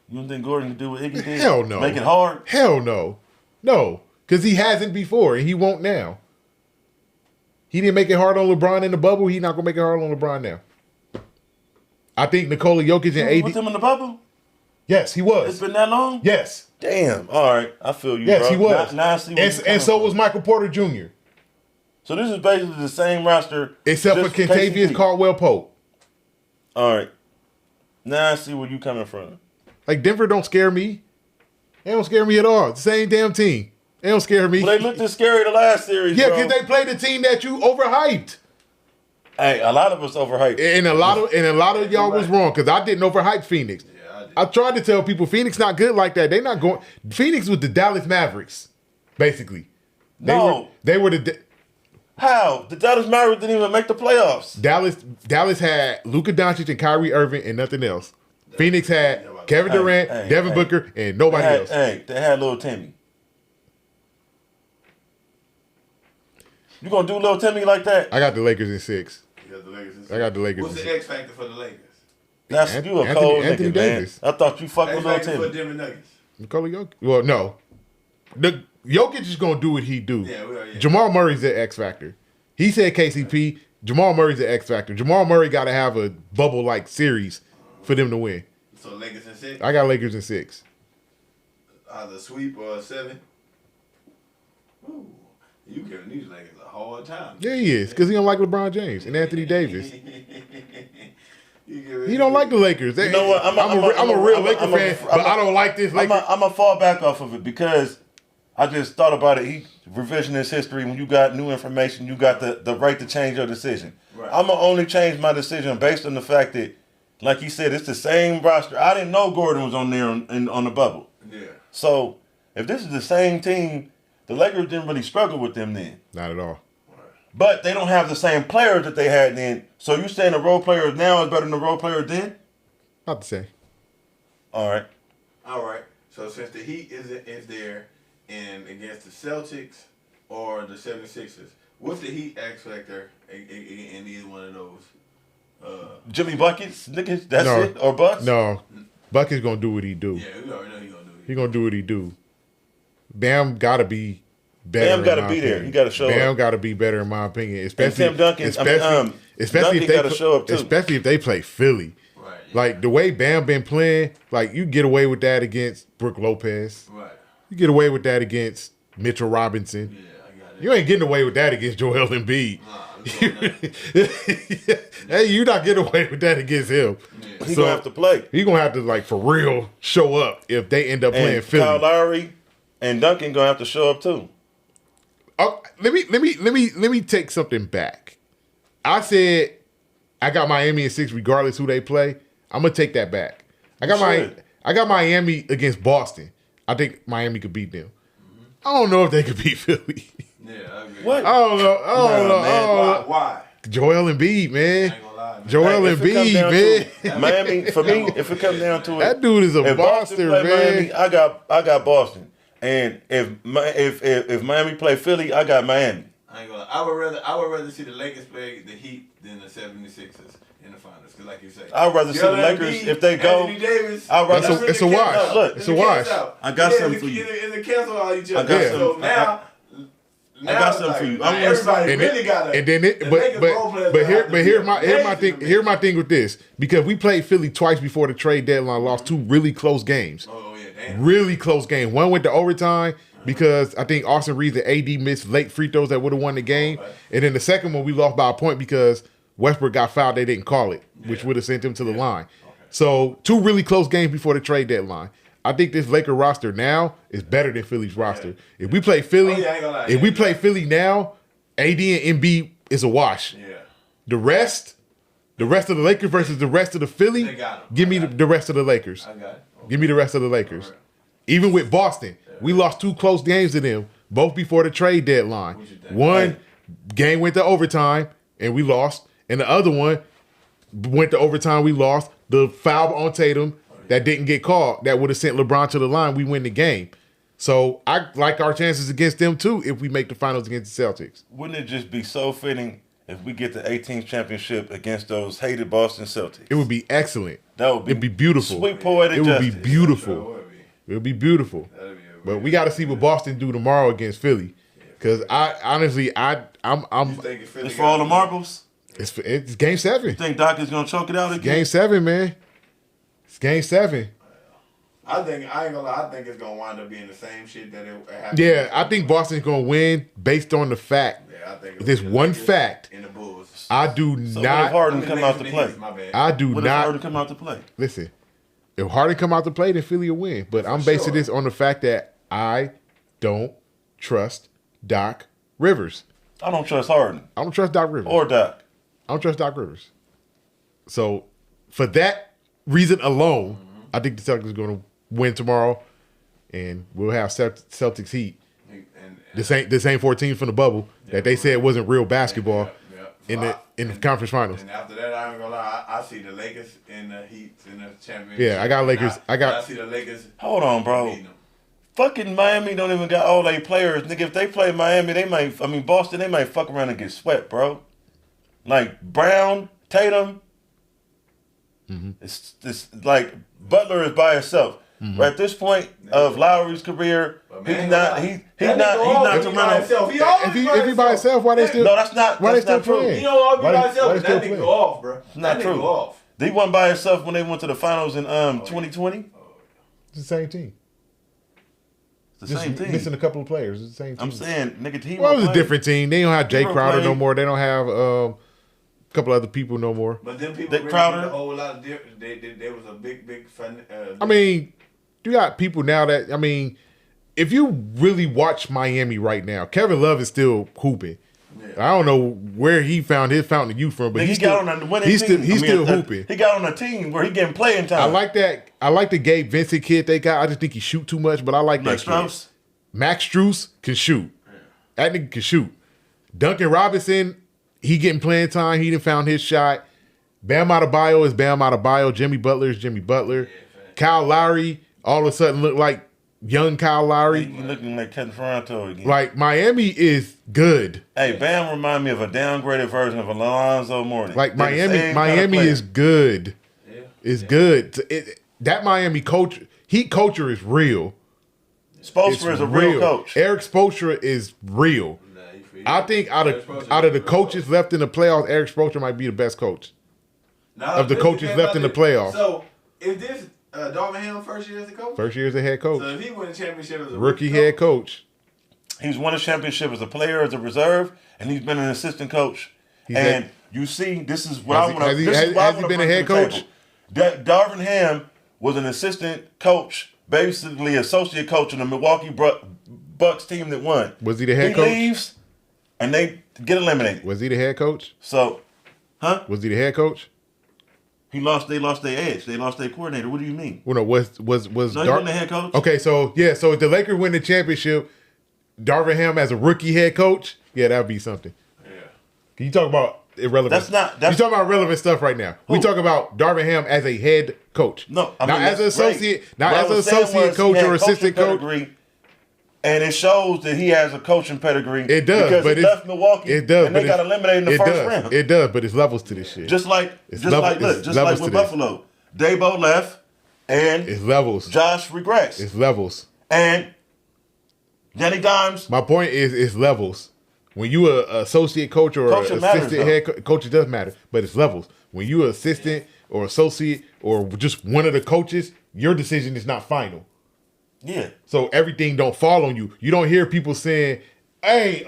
You don't think Gordon could do what Iggy did? Hell no. Make it hard? Hell no. No. Because he hasn't before and he won't now. He didn't make it hard on LeBron in the bubble. He's not going to make it hard on LeBron now. I think Nikola Jokic and You put AD. him in the bubble? Yes, he It's was. been that long? Yes. Damn. All right. I feel you, Yes, bro. he was. Now I see where you're And coming so from. was Michael Porter Jr. So this is basically the same roster. Except for just Kentavious KCP. Caldwell Pope. All right. Now I see where you coming from. Like Denver don't scare me. They don't scare me at all. It's the same damn team. They don't scare me. Well, they looked as scary the last series. Yeah, bro. because they played a team that you overhyped. Hey, a lot of us overhyped. And a lot of y'all was wrong because I didn't overhype Phoenix. Yeah, I did. I tried to tell people Phoenix not good like that. They not going. Phoenix was the Dallas Mavericks, basically. They were the How? The Dallas Mavericks didn't even make the playoffs. Dallas had Luka Doncic and Kyrie Irving and nothing else. Phoenix had Kevin Durant, Devin Booker, and nobody else. Hey, they had little Timmy. You gonna do little Timmy like that? I got the Lakers in 6. You got the Lakers. I got the Lakers. What's in the 6. X factor for the Lakers? That's Anthony- you a cold Anthony nigga, man. Davis. I thought you fucked X with little factor for Timmy. Denver Nuggets. Nikola Jokic. Well, no. The Jokic is gonna do what he do. Yeah. Jamal Murray's the X factor. He said KCP. Jamal Murray's the X factor. Jamal Murray got to have a bubble like series for them to win. So Lakers in 6. I got Lakers in 6. Either sweep or 7. Ooh, you giving these Lakers a hard time. Yeah, he is because he don't like LeBron James and Anthony Davis. You giving He don't like the Lakers. You know what? I'm a real Laker fan, but I don't like this Laker. I'm gonna fall back off of it because I just thought about it. Revisionist history. When you got new information, you got the right to change your decision. Right. I'm gonna only change my decision based on the fact that, like you said, it's the same roster. I didn't know Gordon was on there on the bubble. Yeah. So if this is the same team, the Lakers didn't really struggle with them then. Not at all. But they don't have the same players that they had then. So you saying the role players now is better than the role players then? Not the same. All right. All right. So since the Heat is there and against the Celtics or the 76ers, what's the Heat X factor in either one of those? Jimmy Buckets, niggas, that's No. it? Or Bucks? No, Bucky's gonna do what he do. Yeah, we already know he's gonna do it. He gonna do what he do. Bam gotta be better. Bam in gotta my be there. opinion. He gotta show Bam up. gotta be better in my opinion. Especially Tim Duncan- Especially Duncan if they gotta show up too. Especially if they play Philly. Right. Like the way Bam been playing, like you get away with that against Brook Lopez. Right. You get away with that against Mitchell Robinson. Yeah, I got it. You ain't getting away with that against Joel Embiid. It's going up. Hey, you not getting away with that against him. He gonna have to play. He gonna have to like for real show up if they end up playing And Philly. Kyle Lowry and Duncan gonna have to show up too. Oh, let me take something back. I said I got Miami in 6 regardless who they play. I'm gonna take that back. I got Miami against Boston. I think Miami could beat them. I don't know if they could beat Philly. Yeah, I agree. What? I don't know. I don't know. man. I don't know. Why? Joel Embiid, I man. ain't gonna lie, man. Joel Hey, if it comes Embiid, down man. to Miami, for me, if it comes down to it, That dude is a if Boston monster, play man. Miami, I got Boston. And if Miami play Philly, I got Miami. I ain't gonna lie. I would rather see the Lakers play the Heat than the 76ers in the finals. Cause like you say, I'd rather see the Joel Lakers Embiid, if they go. Anthony Davis. I'd rather. That's it's a wash. Look, It's a wash. I got something for you. It's a cancel all each I other. got So something- now, got something for you. I'm gonna everybody And really then, got and then it, but here's my thing with this because we played Philly twice before the trade deadline, lost 2 really close games, Oh yeah, damn. really close game. One went to overtime because I think Austin Reeves and AD missed late free throws that would have won the game, and then the second one we lost by a point because Westbrook got fouled. They didn't call it, which would have sent them to the line. So 2 really close games before the trade deadline. I think this Laker roster now is better than Philly's roster. If we play Philly, Oh, yeah, I ain't gonna lie. if we play Philly now, AD and MB is a wash. Yeah. The rest of the Lakers versus the rest of the Philly, They got 'em. give me the rest of the Lakers. I got it. Give me the rest of the Lakers. Even with Boston, we lost 2 close games to them, both before the trade deadline. What you think? One game went to overtime and we lost, and the other one went to overtime. We lost. The foul on Tatum that didn't get called that would have sent LeBron to the line. We win the game. So I like our chances against them too if we make the finals against the Celtics. Wouldn't it just be so fitting if we get the 18th championship against those hated Boston Celtics? It would be excellent. That would be It'd be beautiful. Sweet poetic It would be justice. beautiful. Sure would be. It would be beautiful. That'd be a But we got to see what Boston do tomorrow against Philly, because I honestly I'm You think Philly It's for all the marbles. it's Game 7. You think Doc is gonna choke it out again? Game 7, man. It's Game 7. I ain't gonna lie. I think it's gonna wind up being the same shit that it happened. Yeah, I think Boston's gonna win based on the fact. Yeah, I think it'll This be the one Lakers fact. and the Bulls. I do So what if not. Harden I mean, come Lakers out to and the play? Heat, my bad. I do What if not. Harden come out to play? Listen, if Harden come out to play, then Philly will win. But I'm basing sure. this on the fact that I don't trust Doc Rivers. I don't trust Harden I don't trust Doc Rivers. or Doc. I don't trust Doc Rivers. So for that reason alone, I think the Celtics are going to win tomorrow, and we'll have Celtics Heat. The same 14 from the bubble that they said wasn't real basketball in the conference finals. And after that, I ain't gonna lie, I see the Lakers in the Heat in the championship. Yeah, I got Lakers. I see the Lakers. Hold on, bro. beating them. Fucking Miami don't even got all their players. Nigga, if they play Miami, Boston, they might fuck around and get swept, bro. Like Brown, Tatum. It's like Butler is by himself. Right at this point of Lowry's career, he's not to run. If he by himself, why they still? No, that's not. Why That's they still not true. playing? He don't all be Why by they- himself. why they That still nigga playing? go off, bro. It's not That true. nigga go off. He won by himself when they went to the finals in 2020. It's the same team. It's the same team. Missing a couple of players. It's the same team. I'm saying, nigga, he Well, it was a playing. different team. They don't have Jay were Crowder no playing- more. They don't have a couple other people no more. But then people Dick really Crowder? did a whole lot of different. They was a big fan. I mean, you got people now that, I mean, if you really watch Miami right now, Kevin Love is still hooping. I don't know where he found his fountain of youth from, but Nigga, he's he got still, on the winning he's team. still hooping. He got on a team where he getting playing time. I like that. I like the Gabe Vincent kid they got. I just think he shoot too much, but I like Max that kid. Strus. Max Strus can shoot. That nigga can shoot. Duncan Robinson, he getting playing time. He done found his shot. Bam Adebayo is Bam Adebayo. Jimmy Butler is Jimmy Butler. Kyle Lowry all of a sudden look like young Kyle Lowry. He looking like Ken Toronto again. Like Miami is good. Hey, Bam remind me of a downgraded version of Alonzo Mourning. Like They're the same kind of Miami player. is good. Yeah. It's good. That Miami Heat culture is real. It's Spoelstra is a real coach. Eric Spoelstra is real. I think out of the coaches left in the playoffs, Eric Spoelstra might be the best coach. Of the coaches left in the playoffs. So if this Darvin Ham first year as a coach, First year as a head coach. so if he win the championship as a Rookie head coach. He's won a championship as a player, as a reserve, and he's been an assistant coach. He's and had- you see, this is what Has I he- want to. has he- This has- is what I has he wanna been a bring to head the coach? table. Darvin Ham was an assistant coach, basically associate coach in the Milwaukee Bucks team that won. Was he the head coach? He leaves, and they get eliminated. Was he the head coach? So, Was he the head coach? They lost their edge. They lost their coordinator. What do you mean? Well, no, was No, he wasn't the head coach. Okay, so if the Lakers win the championship, Darvin Ham as a rookie head coach, yeah, that'd be something. Yeah. Can you talk about irrelevant? That's you talking about relevant stuff right now. We Who? talk about Darvin Ham as a head coach. No, I not mean, as an that's great. associate, What not I as an was saying associate was coach he had or assistant coaching coach. pedigree, and it shows that he has a coaching pedigree. It does, because but he left Milwaukee. It does, and but they got eliminated in the it first does. round. It does, but it's levels to this shit. Just like It's with levels to Buffalo, this. Dabo left, and It's levels. Josh regressed, It's levels. and Danny Dimes. My point is, it's levels. When you a associate coach or Coaching matters, assistant head coach, it does matter, but it's levels. When you an assistant or associate or just one of the coaches, your decision is not final. Yeah, So everything don't fall on you. You don't hear people saying, "Hey,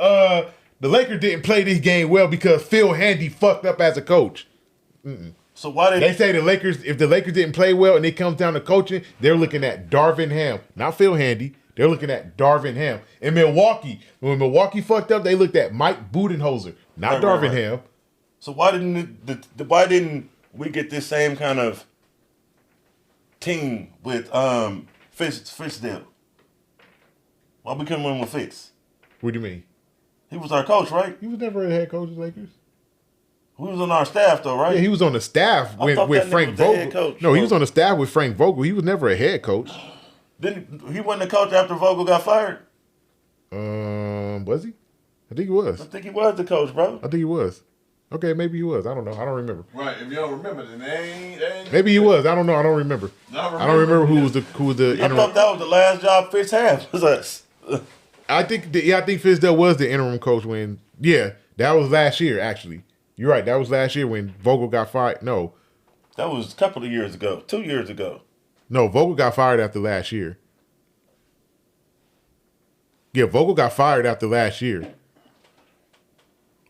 the Lakers didn't play this game well because Phil Handy fucked up as a coach." so why did They say if the Lakers didn't play well and it comes down to coaching, they're looking at Darvin Ham, not Phil Handy. They're looking at Darvin Ham. In Milwaukee, when Milwaukee fucked up, they looked at Mike Budenholzer, not Right, Darvin right. Ham. So why didn't we get this same kind of team with Fitzdale? Why we couldn't win with Fitz? What do you mean? He was our coach, right? He was never a head coach of the Lakers. He was on our staff though, right? Yeah, he was on the staff I thought with that nigga Frank was the head Vogel. coach, No, he bro. was on the staff with Frank Vogel. He was never a head coach. He wasn't the coach after Vogel got fired. Was he? I think he was. I think he was the coach, bro. I think he was. Okay, maybe he was. I don't know. I don't remember. Right. If you don't remember, then they ain't. Maybe he was. I don't know. I don't remember. Not I don't remember who was the I interim. thought that was the last job Fitz had was us. I think Fizdale was the interim coach when. Yeah, that was last year. Actually, you're right. That was last year when Vogel got fired. No, That was a couple of years ago, 2 years ago. Vogel got fired after last year. Yeah, Vogel got fired after last year.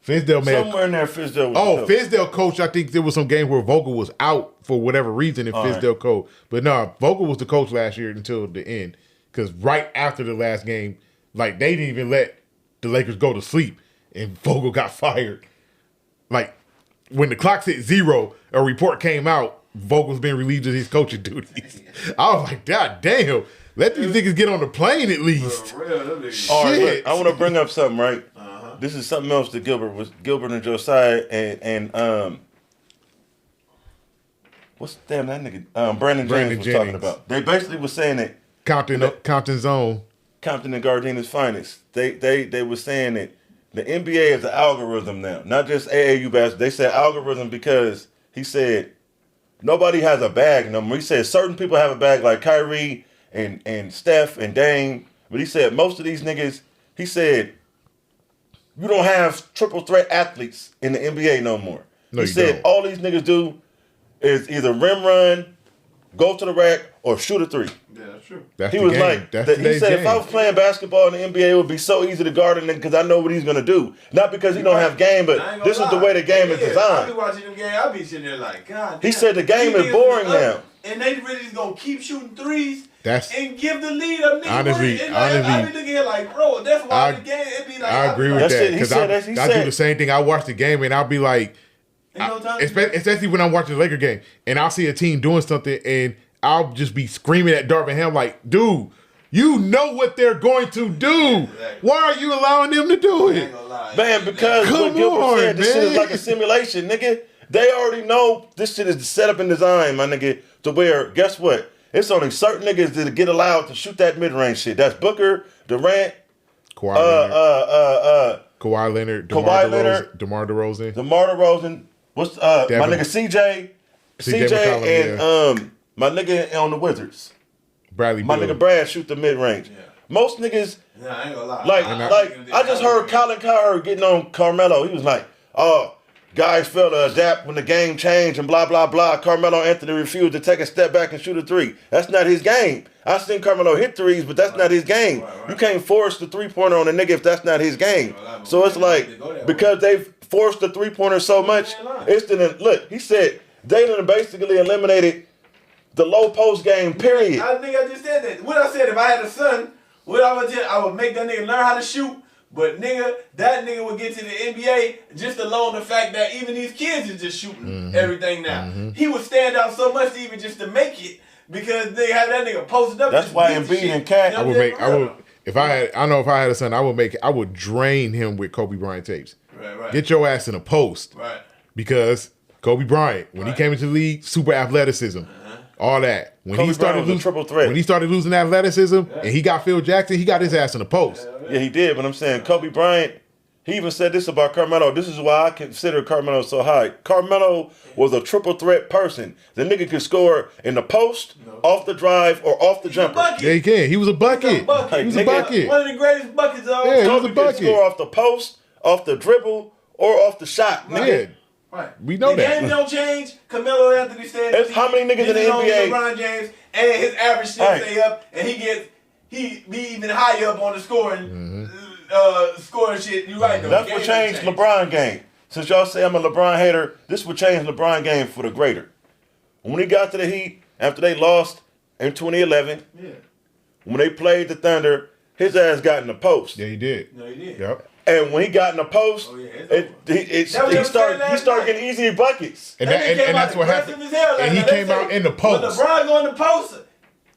Fizdale made. Somewhere in there, Fitzdale was Oh, the coach. Fizdale coach. I think there was some game where Vogel was out for whatever reason, and All right. Fizdale coach. But no, Vogel was the coach last year until the end. Because right after the last game, Like, they didn't even let the Lakers go to sleep, and Vogel got fired. Like, when the clock hit 0, a report came out, Vogel's been relieved of his coaching duties. I was like, God damn, let these niggas get on the plane at least. For real, them niggas. All right, Shit. look, I want to bring up something, right? This is something else that Gilbert and Josiah and what's that nigga? Brandon James was talking about. They basically was saying that Compton zone. Compton and Gardenia's finest. They were saying that the NBA is an algorithm now, not just AAU basketball. They said algorithm because he said nobody has a bag no more. He said certain people have a bag like Kyrie and Steph and Dame, but he said most of these niggas. He said you don't have triple threat athletes in the NBA no more. No, he you said don't. all these niggas do is either rim run, go to the rack, or shoot a three. Yeah, that's true. That's He the was game. like, That's he today's said, game. if I was playing basketball in the NBA, it would be so easy to guard him because I know what he's gonna do. Not because he don't have game, I but ain't gonna this is the lie. way the game is I be designed. watching them games. I be sitting there like, God. He damn, said the game these is niggas boring up, now. and they really just gonna keep shooting threes. That's- and give the lead up. Nigga, Honestly, and like, I be honestly, looking here like, bro, that's why I- the game. It be like, I agree with That's that it. He because said I that. He do said- the same thing. I watch the game and I'll be like, Ain't no time. especially when I'm watching the Laker game and I'll see a team doing something and I'll just be screaming at Darvin Ham like, dude, you know what they're going to do. Exactly. Why are you allowing them to do I ain't it? gonna lie. Man, because Come what Gilbert on, said, this shit is man. like a simulation, nigga. They already know this shit is set up and designed, my nigga, to where, guess what? It's only certain niggas that get allowed to shoot that mid-range shit. That's Booker, Durant, Kawhi Leonard, Kawhi DeMar Leonard, DeRozan. DeMar DeRozan, what's my Devin- nigga CJ McCollum, and my nigga on the Wizards. Bradley My Beal. nigga Brad shoot the mid-range. Yeah. Most niggas, Nah, I ain't gonna lie. like, I I just heard Colin Cowherd getting on Carmelo. He was like, oh, guys fail to adapt when the game changed and blah, blah, blah. Carmelo Anthony refused to take a step back and shoot a three. That's not his game. I've seen Carmelo hit threes, but that's not his game. Right. You can't force the three-pointer on a nigga if that's not his game. Right. So it's like, because they've forced the three-pointer so much, it's the, look, he said, they done basically eliminated the low post game, period. I think I just said that. What I said, if I had a son, what I would make that nigga learn how to shoot. But nigga, that nigga would get to the NBA just alone the fact that even these kids is just shooting everything now. He would stand out so much even just to make it because they had that nigga posted up. That's just why beat the Embiid shit. and Cat- You know what I'm saying? I would, if I had a son, I would drain him with Kobe Bryant tapes. Right. Get your ass in a post. Right. Because Kobe Bryant, when he Right. came into the league, super athleticism, all that. When Kobe he started Bryant was a losing triple threat. when he started losing athleticism, and he got Phil Jackson, he got his ass in the post. Yeah, he did, but I'm saying Kobe Bryant, he even said this about Carmelo. This is why I consider Carmelo so high. Carmelo was a triple threat person. The nigga could score in the post, off the drive, or off the jumper. bucket. Yeah, he can. He was a bucket. bucket. He was a Nigga, bucket. One of the greatest buckets of all Yeah, he time. was a Kobe could bucket. score off the post, off the dribble, or off the shot. Yeah. Nigga. Right. We know the that. game don't change. Carmelo Anthony said It's how many niggas in the this is only NBA? LeBron James and his average still Hey. stay up, and he be even higher up on the scoring scoring shit. You right though. That's The what game changed don't change. LeBron game. Since y'all say I'm a LeBron hater, this would change LeBron game for the greater. When he got to the Heat, after they lost in 2011, Yeah. when they played the Thunder, his ass got in the post. Yeah, he did. No, he did. Yep. And when he got in the post, Oh, yeah, it's it, That was he what started I'm saying he last started night. getting easy buckets. And That nigga came and out that's what aggressive happened. as hell last And he night. They came say out in the when post. LeBron go in the post.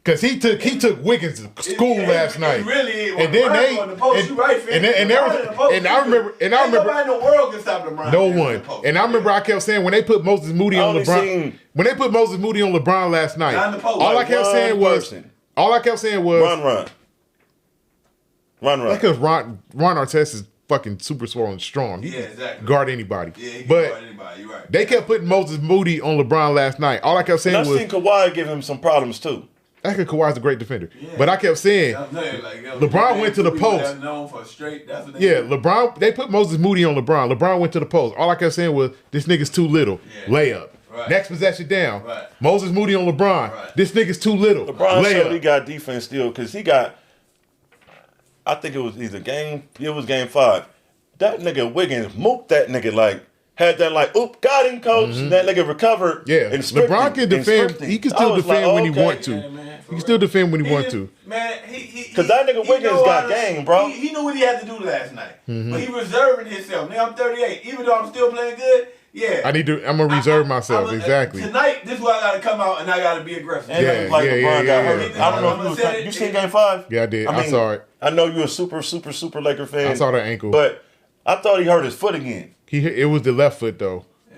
Cause he took Wiggins to school last night. Really, And then they on the post, you right, Finn. and there was LeBron in the post, and I remember Ain't nobody in the world can stop LeBron. no in the one. post. And I remember I kept saying when they put Moses Moody I on only LeBron, seen when they put Moses Moody on LeBron last night, Not in the post. all I Like kept one saying was, person. Run. because Ron Artest is fucking super swole and strong. He Yeah, can exactly. guard anybody. Yeah, he can but guard anybody. You right. they kept putting Moses Moody on LeBron last night. All I kept saying And I've was, seen Kawhi give him some problems too. I think Kawhi's a great defender. But I kept saying, I'm saying, like, yo, LeBron went to the people post. that's known for straight. That's what they yeah, do. LeBron, they put Moses Moody on LeBron. LeBron went to the post. All I kept saying was, this nigga's too little. Yeah. Layup. Right. Next possession down. Right. Moses Moody on LeBron. Right. This nigga's too little. LeBron showed he Layup. got defense still because he got. I think it was game 5. That nigga Wiggins mooked that nigga like. Had that like, oop, got him, coach. And that nigga recovered. Yeah, and stripped LeBron him, can and defend. stripped him. He can I still was defend like, when he okay. want to. Yeah, man, He can still defend when he wants to. Man, Because that nigga Wiggins got game, bro. He knew what he had to do last night. Mm-hmm. But he reserving himself. Nigga, I'm 38. Even though I'm still playing good, yeah. I'm gonna reserve myself. Exactly. Tonight, this is why I gotta come out and I gotta be aggressive. And Yeah, like yeah, LeBron yeah, got yeah, hurt. yeah. I don't know if you seen Game 5? Yeah, I did. I saw it. I know you're a super Laker fan. I saw that ankle. But I thought he hurt his foot again. It was the left foot though. Yeah.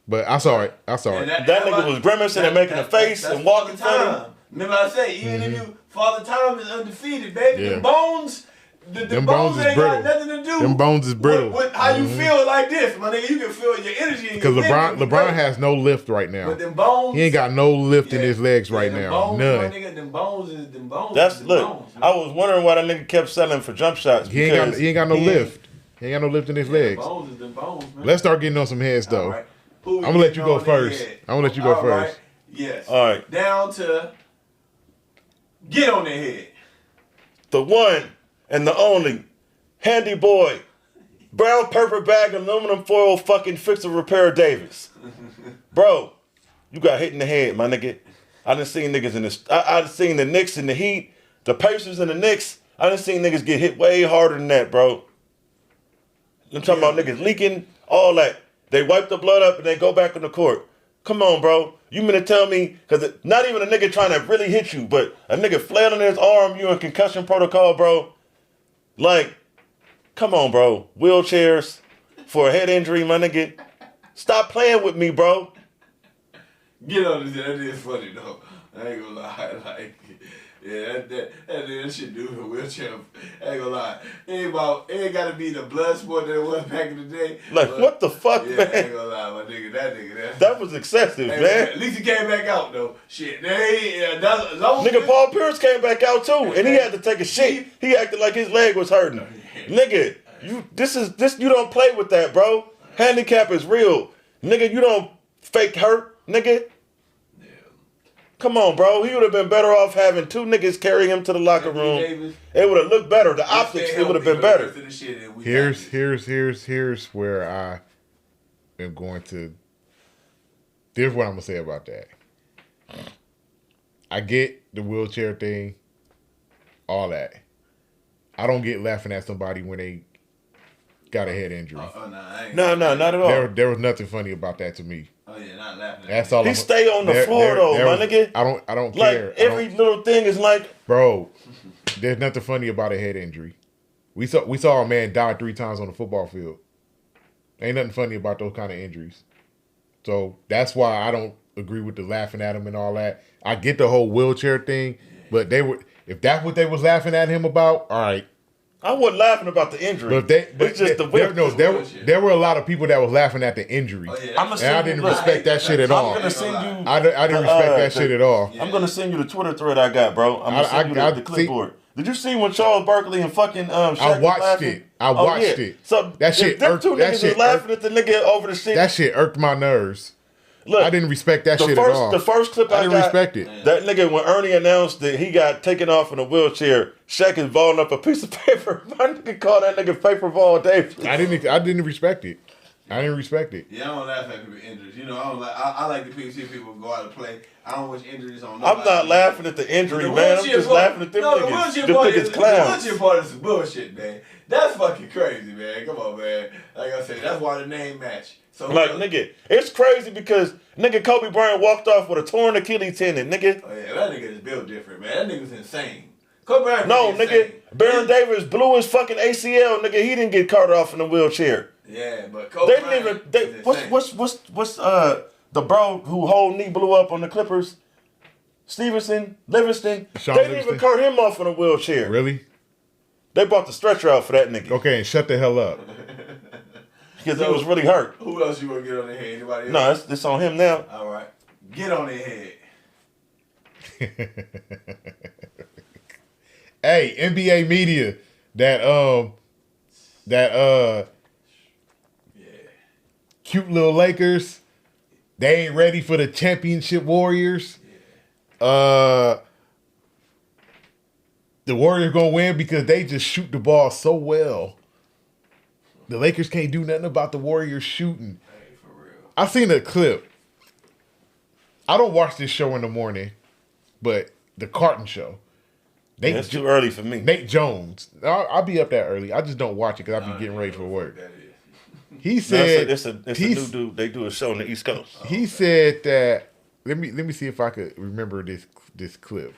But I saw it. And That nigga was grimacing and making a face and walking time. funny. Remember I said, even if you Father Time is undefeated, baby, Yeah. the bones. The Them bones bones is ain't brittle. got nothing to do. Them bones is brittle. With how you feel like this, my nigga. You can feel your energy. Because LeBron has no lift right now. But them bones. He ain't got no lift in his legs right them now. Bones, None. My nigga, them bones is them bones. That's them look. bones, man. I was wondering why that nigga kept selling for jump shots. He ain't got no lift. He ain't got no lift in his Them legs. bones is them bones, man. Let's start getting on some heads though. All right. Who I'm gonna let you go getting on their first. head? I'm gonna let you go All first. right. Yes. All right. Down to get on their head. The one and the only handy boy, brown paper bag, aluminum foil, fucking fixer repair Davis. Bro, you got hit in the head, my nigga. I done seen niggas in this. I done seen the Knicks and the Heat, the Pacers and the Knicks. I done seen niggas get hit way harder than that, bro. I'm talking about niggas leaking, all that. They wipe the blood up and they go back on the court. Come on, bro. You mean to tell me, because not even a nigga trying to really hit you, but a nigga flailing his arm, you in concussion protocol, bro. Like, come on, bro. Wheelchairs for a head injury, my nigga. Stop playing with me, bro. Get on this. That is funny though. I ain't gonna lie. Like, yeah, that shit do for wheelchair. I ain't gonna lie. It ain't gotta be the blood sport that it was back in the day. Like, but, what the fuck, yeah, man? I ain't gonna lie, my nigga. That That was excessive, hey, man. At least he came back out though. Shit, Nigga, Paul Pierce came back out too, and he had to take a shit. He acted like his leg was hurting. Nigga, you don't play with that, bro. Handicap is real. Nigga, you don't fake hurt, nigga. Come on, bro. He would have been better off having two niggas carry him to the locker room. It would have looked better. The optics, it would have been better. Here's where I am going to. Here's what I'm gonna say about that. I get the wheelchair thing, all that. I don't get laughing at somebody when they got a head injury. No, not at all. There was nothing funny about that to me. Oh yeah, not laughing. That's all. He stay on the floor though, my nigga. I don't Like care. every little thing is like, Bro, there's nothing funny about a head injury. We saw a man die 3 times on the football field. Ain't nothing funny about those kind of injuries. So that's why I don't agree with the laughing at him and all that. I get the whole wheelchair thing, but if that's what they was laughing at him about, all right. I wasn't laughing about the injury. It's just the whip. There were a lot of people that was laughing at the injury. Oh, yeah, and I didn't respect that shit at all. I'm gonna send you. I didn't respect that shit at all. I'm gonna send you the Twitter thread I got, bro. I'm gonna send you the clipboard. Did you see when Charles Barkley and fucking Shaq I watched laughing? it. I watched it. So that shit. Them two niggas was laughing at the nigga over the shit. That shit irked my nerves. Look, I didn't respect that shit at all. The first clip I didn't respect it. That nigga, when Ernie announced that he got taken off in a wheelchair, Shaq is balling up a piece of paper. My nigga called that nigga Paper Ball Davis. I didn't respect it. I didn't respect it. Yeah, I don't laugh at people injuries. You know, I like to see people go out and play. I don't wish injuries on nobody. I'm not laughing at the injury, man. I'm just laughing at them niggas. Them niggas clowns. The wheelchair part is some bullshit, man. That's fucking crazy, man. Come on, man. Like I said, that's why the name match. So like, nigga, it's crazy because, nigga, Kobe Bryant walked off with a torn Achilles tendon, nigga. Oh, yeah, that nigga is built different, man. That nigga's insane. Kobe Bryant No, insane. nigga, Baron Davis blew his fucking ACL, nigga. He didn't get carted off in a wheelchair. Yeah, but Kobe They didn't even, what's the bro who whole knee blew up on the Clippers? Livingston? Sean They didn't even Livingston? cart him off in a wheelchair. Really? They brought the stretcher out for that nigga. Okay, and shut the hell up. Because he was really hurt. Who else you want to get on their head? Anybody else? No, it's on him now. All right. Get on their head. Hey, NBA media that cute little Lakers, they ain't ready for the championship Warriors. The Warriors gonna win because they just shoot the ball so well. The Lakers can't do nothing about the Warriors shooting. Hey, for real. I seen a clip. I don't watch this show in the morning, but the Carton Show. That's too early for me. Nate Jones. I'll be up that early. I just don't watch it because I'll be getting ready for work. He said it's a new dude. They do a show on the East Coast. He said that. Let me see if I could remember this clip.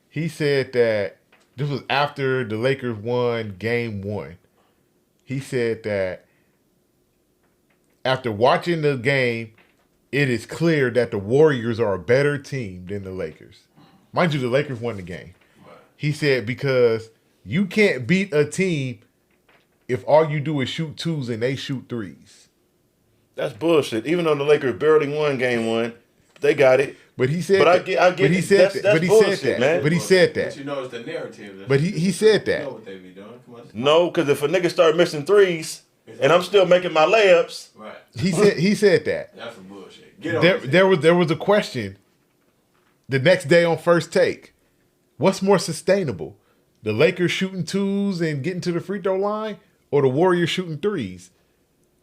He said that this was after the Lakers won Game 1. He said that after watching the game, it is clear that the Warriors are a better team than the Lakers. Mind you, the Lakers won the game. He said because you can't beat a team if all you do is shoot twos and they shoot threes. That's bullshit. Even though the Lakers barely won Game 1, they got it. But he said, but I get but he it. said That's that. But he bullshit, said that. man. But he said that. But you know it's the narrative. But he said that. You know what they be doing. Come on. No, because if a nigga start missing threes and I'm still making my layups, Right. He said that. That's some bullshit. Get on There was a question the next day on First Take. What's more sustainable? The Lakers shooting twos and getting to the free throw line, or the Warriors shooting threes?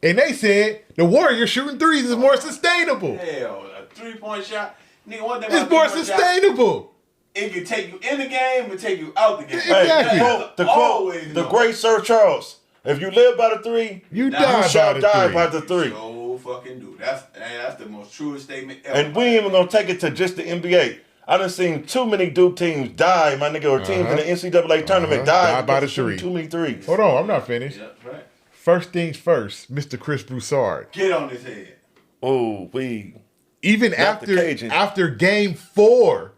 And they said the Warriors shooting threes is more sustainable. Hell, a 3-point shot. Nigga, one thing It's about more 3-point shot, sustainable. it can take you in the game and take you out the game. Exactly. Always the know. great Sir Charles. If you live by the three, You Nah, die you shall by die the by three. the three. So fucking do. That's the most truest statement ever. And we ain't even gonna take it to just the NBA. I done seen too many Duke teams die, my nigga, or teams in the NCAA tournament die by the because they're shooting three. Too many threes. Hold on, I'm not finished. Yeah, right. First things first, Mr. Chris Broussard. Get on his head. Oh, we. Even Not the Cajuns. after Game 4,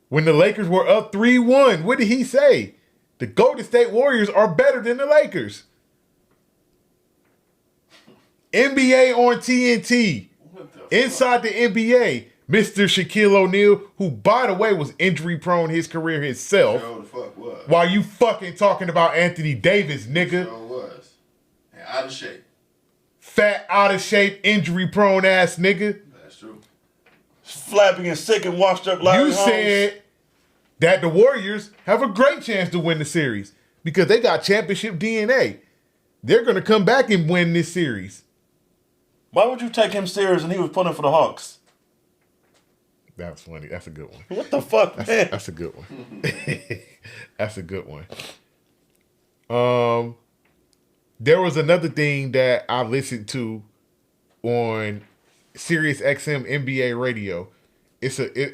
when the Lakers were up 3-1, what did he say? The Golden State Warriors are better than the Lakers. NBA on TNT. What the fuck? Inside the NBA, Mr. Shaquille O'Neal, who, by the way, was injury-prone his career himself, Sure the fuck was. while you fucking talking about Anthony Davis, nigga. Sure was. And out of shape. Fat, out-of-shape, injury-prone ass nigga. That's true. Flappy and sick and washed up Larry You Holmes. said that the Warriors have a great chance to win the series because they got championship DNA. They're going to come back and win this series. Why would you take him serious and he was pulling for the Hawks? That was funny. That's a good one. What the fuck, man? That's a good one. That's a good one. There was another thing that I listened to on Sirius XM NBA radio.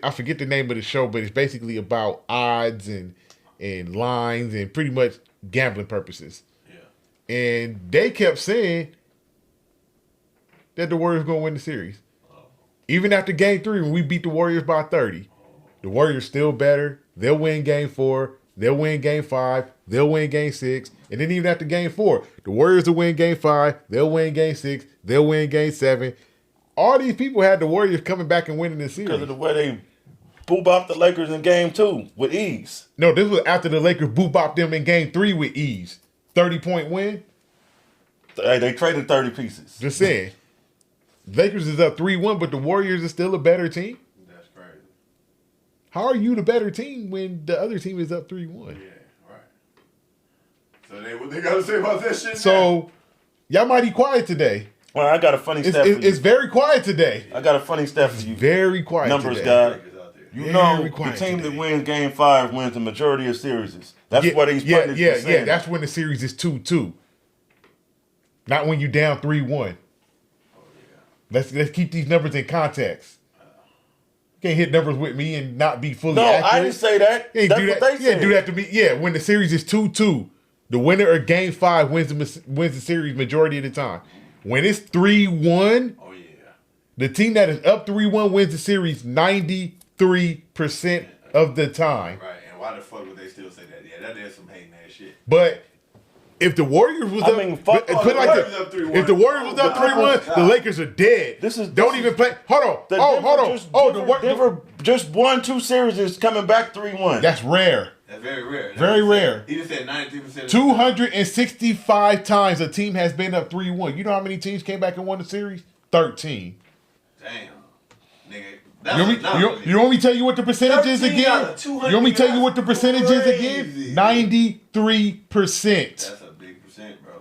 I forget the name of the show, but it's basically about odds and lines and pretty much gambling purposes. Yeah. And they kept saying that the Warriors going to win the series. Even after Game 3, when we beat the Warriors by 30, the Warriors still better. They'll win Game 4. They'll win Game 5. They'll win Game 6. And then even after Game 4, the Warriors will win Game 5. They'll win Game 6. They'll win Game 7. All these people had the Warriors coming back and winning the series. Because of the way they boop off the Lakers in Game 2 with ease. No, this was after the Lakers boop-bopped them in Game 3 with ease. 30-point win. Hey, they traded 30 pieces. Just saying. Lakers is up 3-1, but the Warriors are still a better team. That's crazy. How are you the better team when the other team is up 3-1? Yeah, right. So what they got to say about that shit? So, y'all mighty quiet today. Well, I got a funny stat for you. It's very quiet today. I got a funny stat for you. Very quiet Numbers today. guy. Out there. You Very know the quiet team today. that wins Game 5 wins the majority of series. That's what he's putting Yeah. That's when the series is 2-2. Not when you down 3-1. Let's keep these numbers in context. You can't hit numbers with me and not be fully No, accurate. I didn't say that. You ain't That's do what that. they You ain't said. do that to me. Yeah, when the series is 2-2, the winner of Game 5 wins the series majority of the time. When it's 3-1, Oh, yeah. the team that is up 3-1 wins the series 93% of the time. Right. And why the fuck would they still say that? Yeah, that is some hating ass shit. But if the Warriors was I up, mean, fuck put off. it like Warriors this. up 3-1. If the Warriors was up Oh, 3-1, God. the Lakers are dead. This is- Don't this even is- play. Hold on. The Hold Denver on. just- Oh, Denver just won 2 series is coming back 3-1. that's rare. That's very rare. Very rare. He just said 93%. 265 times a team has been up 3-1. You know how many teams came back and won the series? 13. Damn. Nigga. You want me to tell you what the percentage is 13 again? out of 200, You want me to tell you what the percentage is again? crazy. 93%. That's a big percent, bro.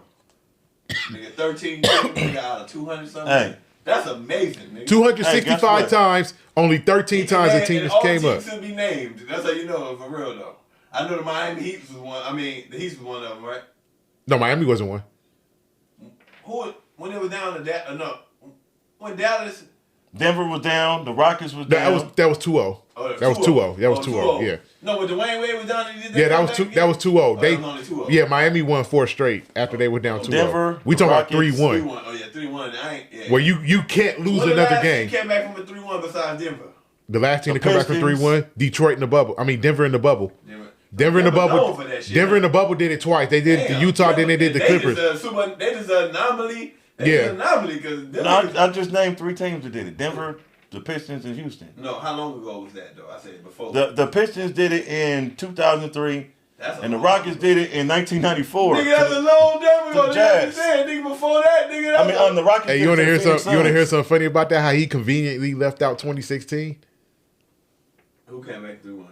Nigga, 13 nigga, out of 200 something. Hey, That's amazing, nigga. 265 Hey, guess what? times, only 13 times the team And just all came up. teams should be named. That's how you know, for real though. I know the Miami Heat was one. I mean, the Heat was one of them, right? No, Miami wasn't one. Who when it was down to that? No, when Dallas. Denver was down. The Rockets was down. That was 2-0. Oh, That was 2-0. That was 2-0. 2-0. Yeah. No, when Dwayne Wade was down, he did that. Yeah, that was 2-0. that was 2-0. only 2-0. Yeah, Miami won 4 straight after they were down 2-0. Denver, We talking about Rockets, 3-1. 3-1. Oh yeah, 3-1. I ain't. Yeah. Where you can't lose When the another last game. team came back from a 3-1 besides Denver. The last team The to come back from Pistons. 3-1, Detroit in the bubble. I mean, Denver in the bubble. Denver in the known bubble. for that shit, Denver in man. the bubble did it twice. They did it to Damn, Utah, then they did the Clippers. They just an anomaly. They Yeah. just an anomaly because No, I just named 3 teams that did it. Denver, the Pistons, and Houston. No, how long ago was that though? I said before. The Pistons did it in 2003, That's a and the long Rockets time did it in 1994. Nigga, that's a long time ago. the Nigga, Jazz. I'm saying, nigga, before that, nigga. I mean, on the Rockets. Hey, did you want to it hear Phoenix something? You want to hear Suns. something funny about that? How he conveniently left out 2016? Who came back through one?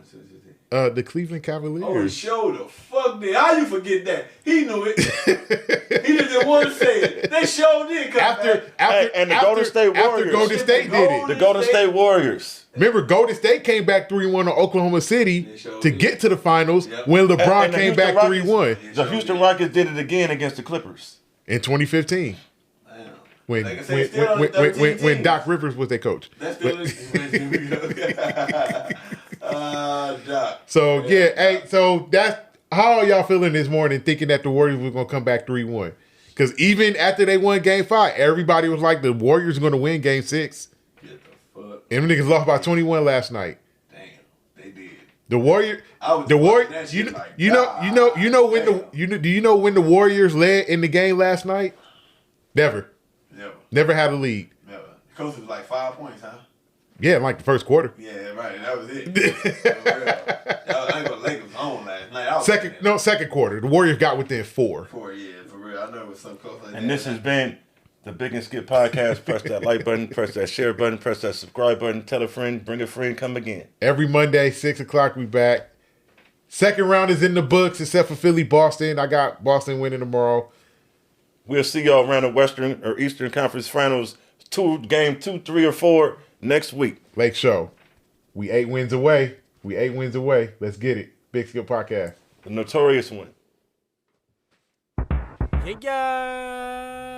The Cleveland Oh, Cavaliers. show the fuck did. How you forget that? He knew it. He just didn't want to say it. They showed did come back. And the Golden State After Warriors. Golden State did it. The Golden State Warriors. Remember, Golden State came back 3-1 on Oklahoma City They sure to did. get to the finals Yep. when LeBron And the came Houston back Rockets- 3-1 The Houston Rockets did it again against the Clippers. in 2015 Damn. when Like I said, still only when 13 when teams. Doc Rivers was their coach. That's still Doc. So yeah, hey, so that's how are y'all feeling this morning, thinking that the Warriors were gonna come back 3-1? Because even after they won Game 5, everybody was like, the Warriors are gonna win Game 6. Get the fuck. And them niggas lost by 21 last night. Damn, they did. The Warrior, I was the watching Warrior, that you shit know, like, you know when damn. do you know when the Warriors led in the game last night? Never Never, had a lead. never. Coach was like 5 points, huh? Yeah, in like the first quarter. Yeah, right. That was it. For real. I ain't gonna Lakers on last night. I was Second quarter. The Warriors got within 4. 4 years, for real. I know it was some close like that. And this has been the Big and Skip podcast. Press that like button, press that share button, press that subscribe button, tell a friend, bring a friend, come again. Every Monday, 6 o'clock, we back. Second round is in the books, except for Philly, Boston. I got Boston winning tomorrow. We'll see y'all around the Western or Eastern Conference Finals, game 2, 3, or 4 next week. Lake Show. We 8 wins away. Let's get it. Big Skip Podcast. The notorious one. Yeah.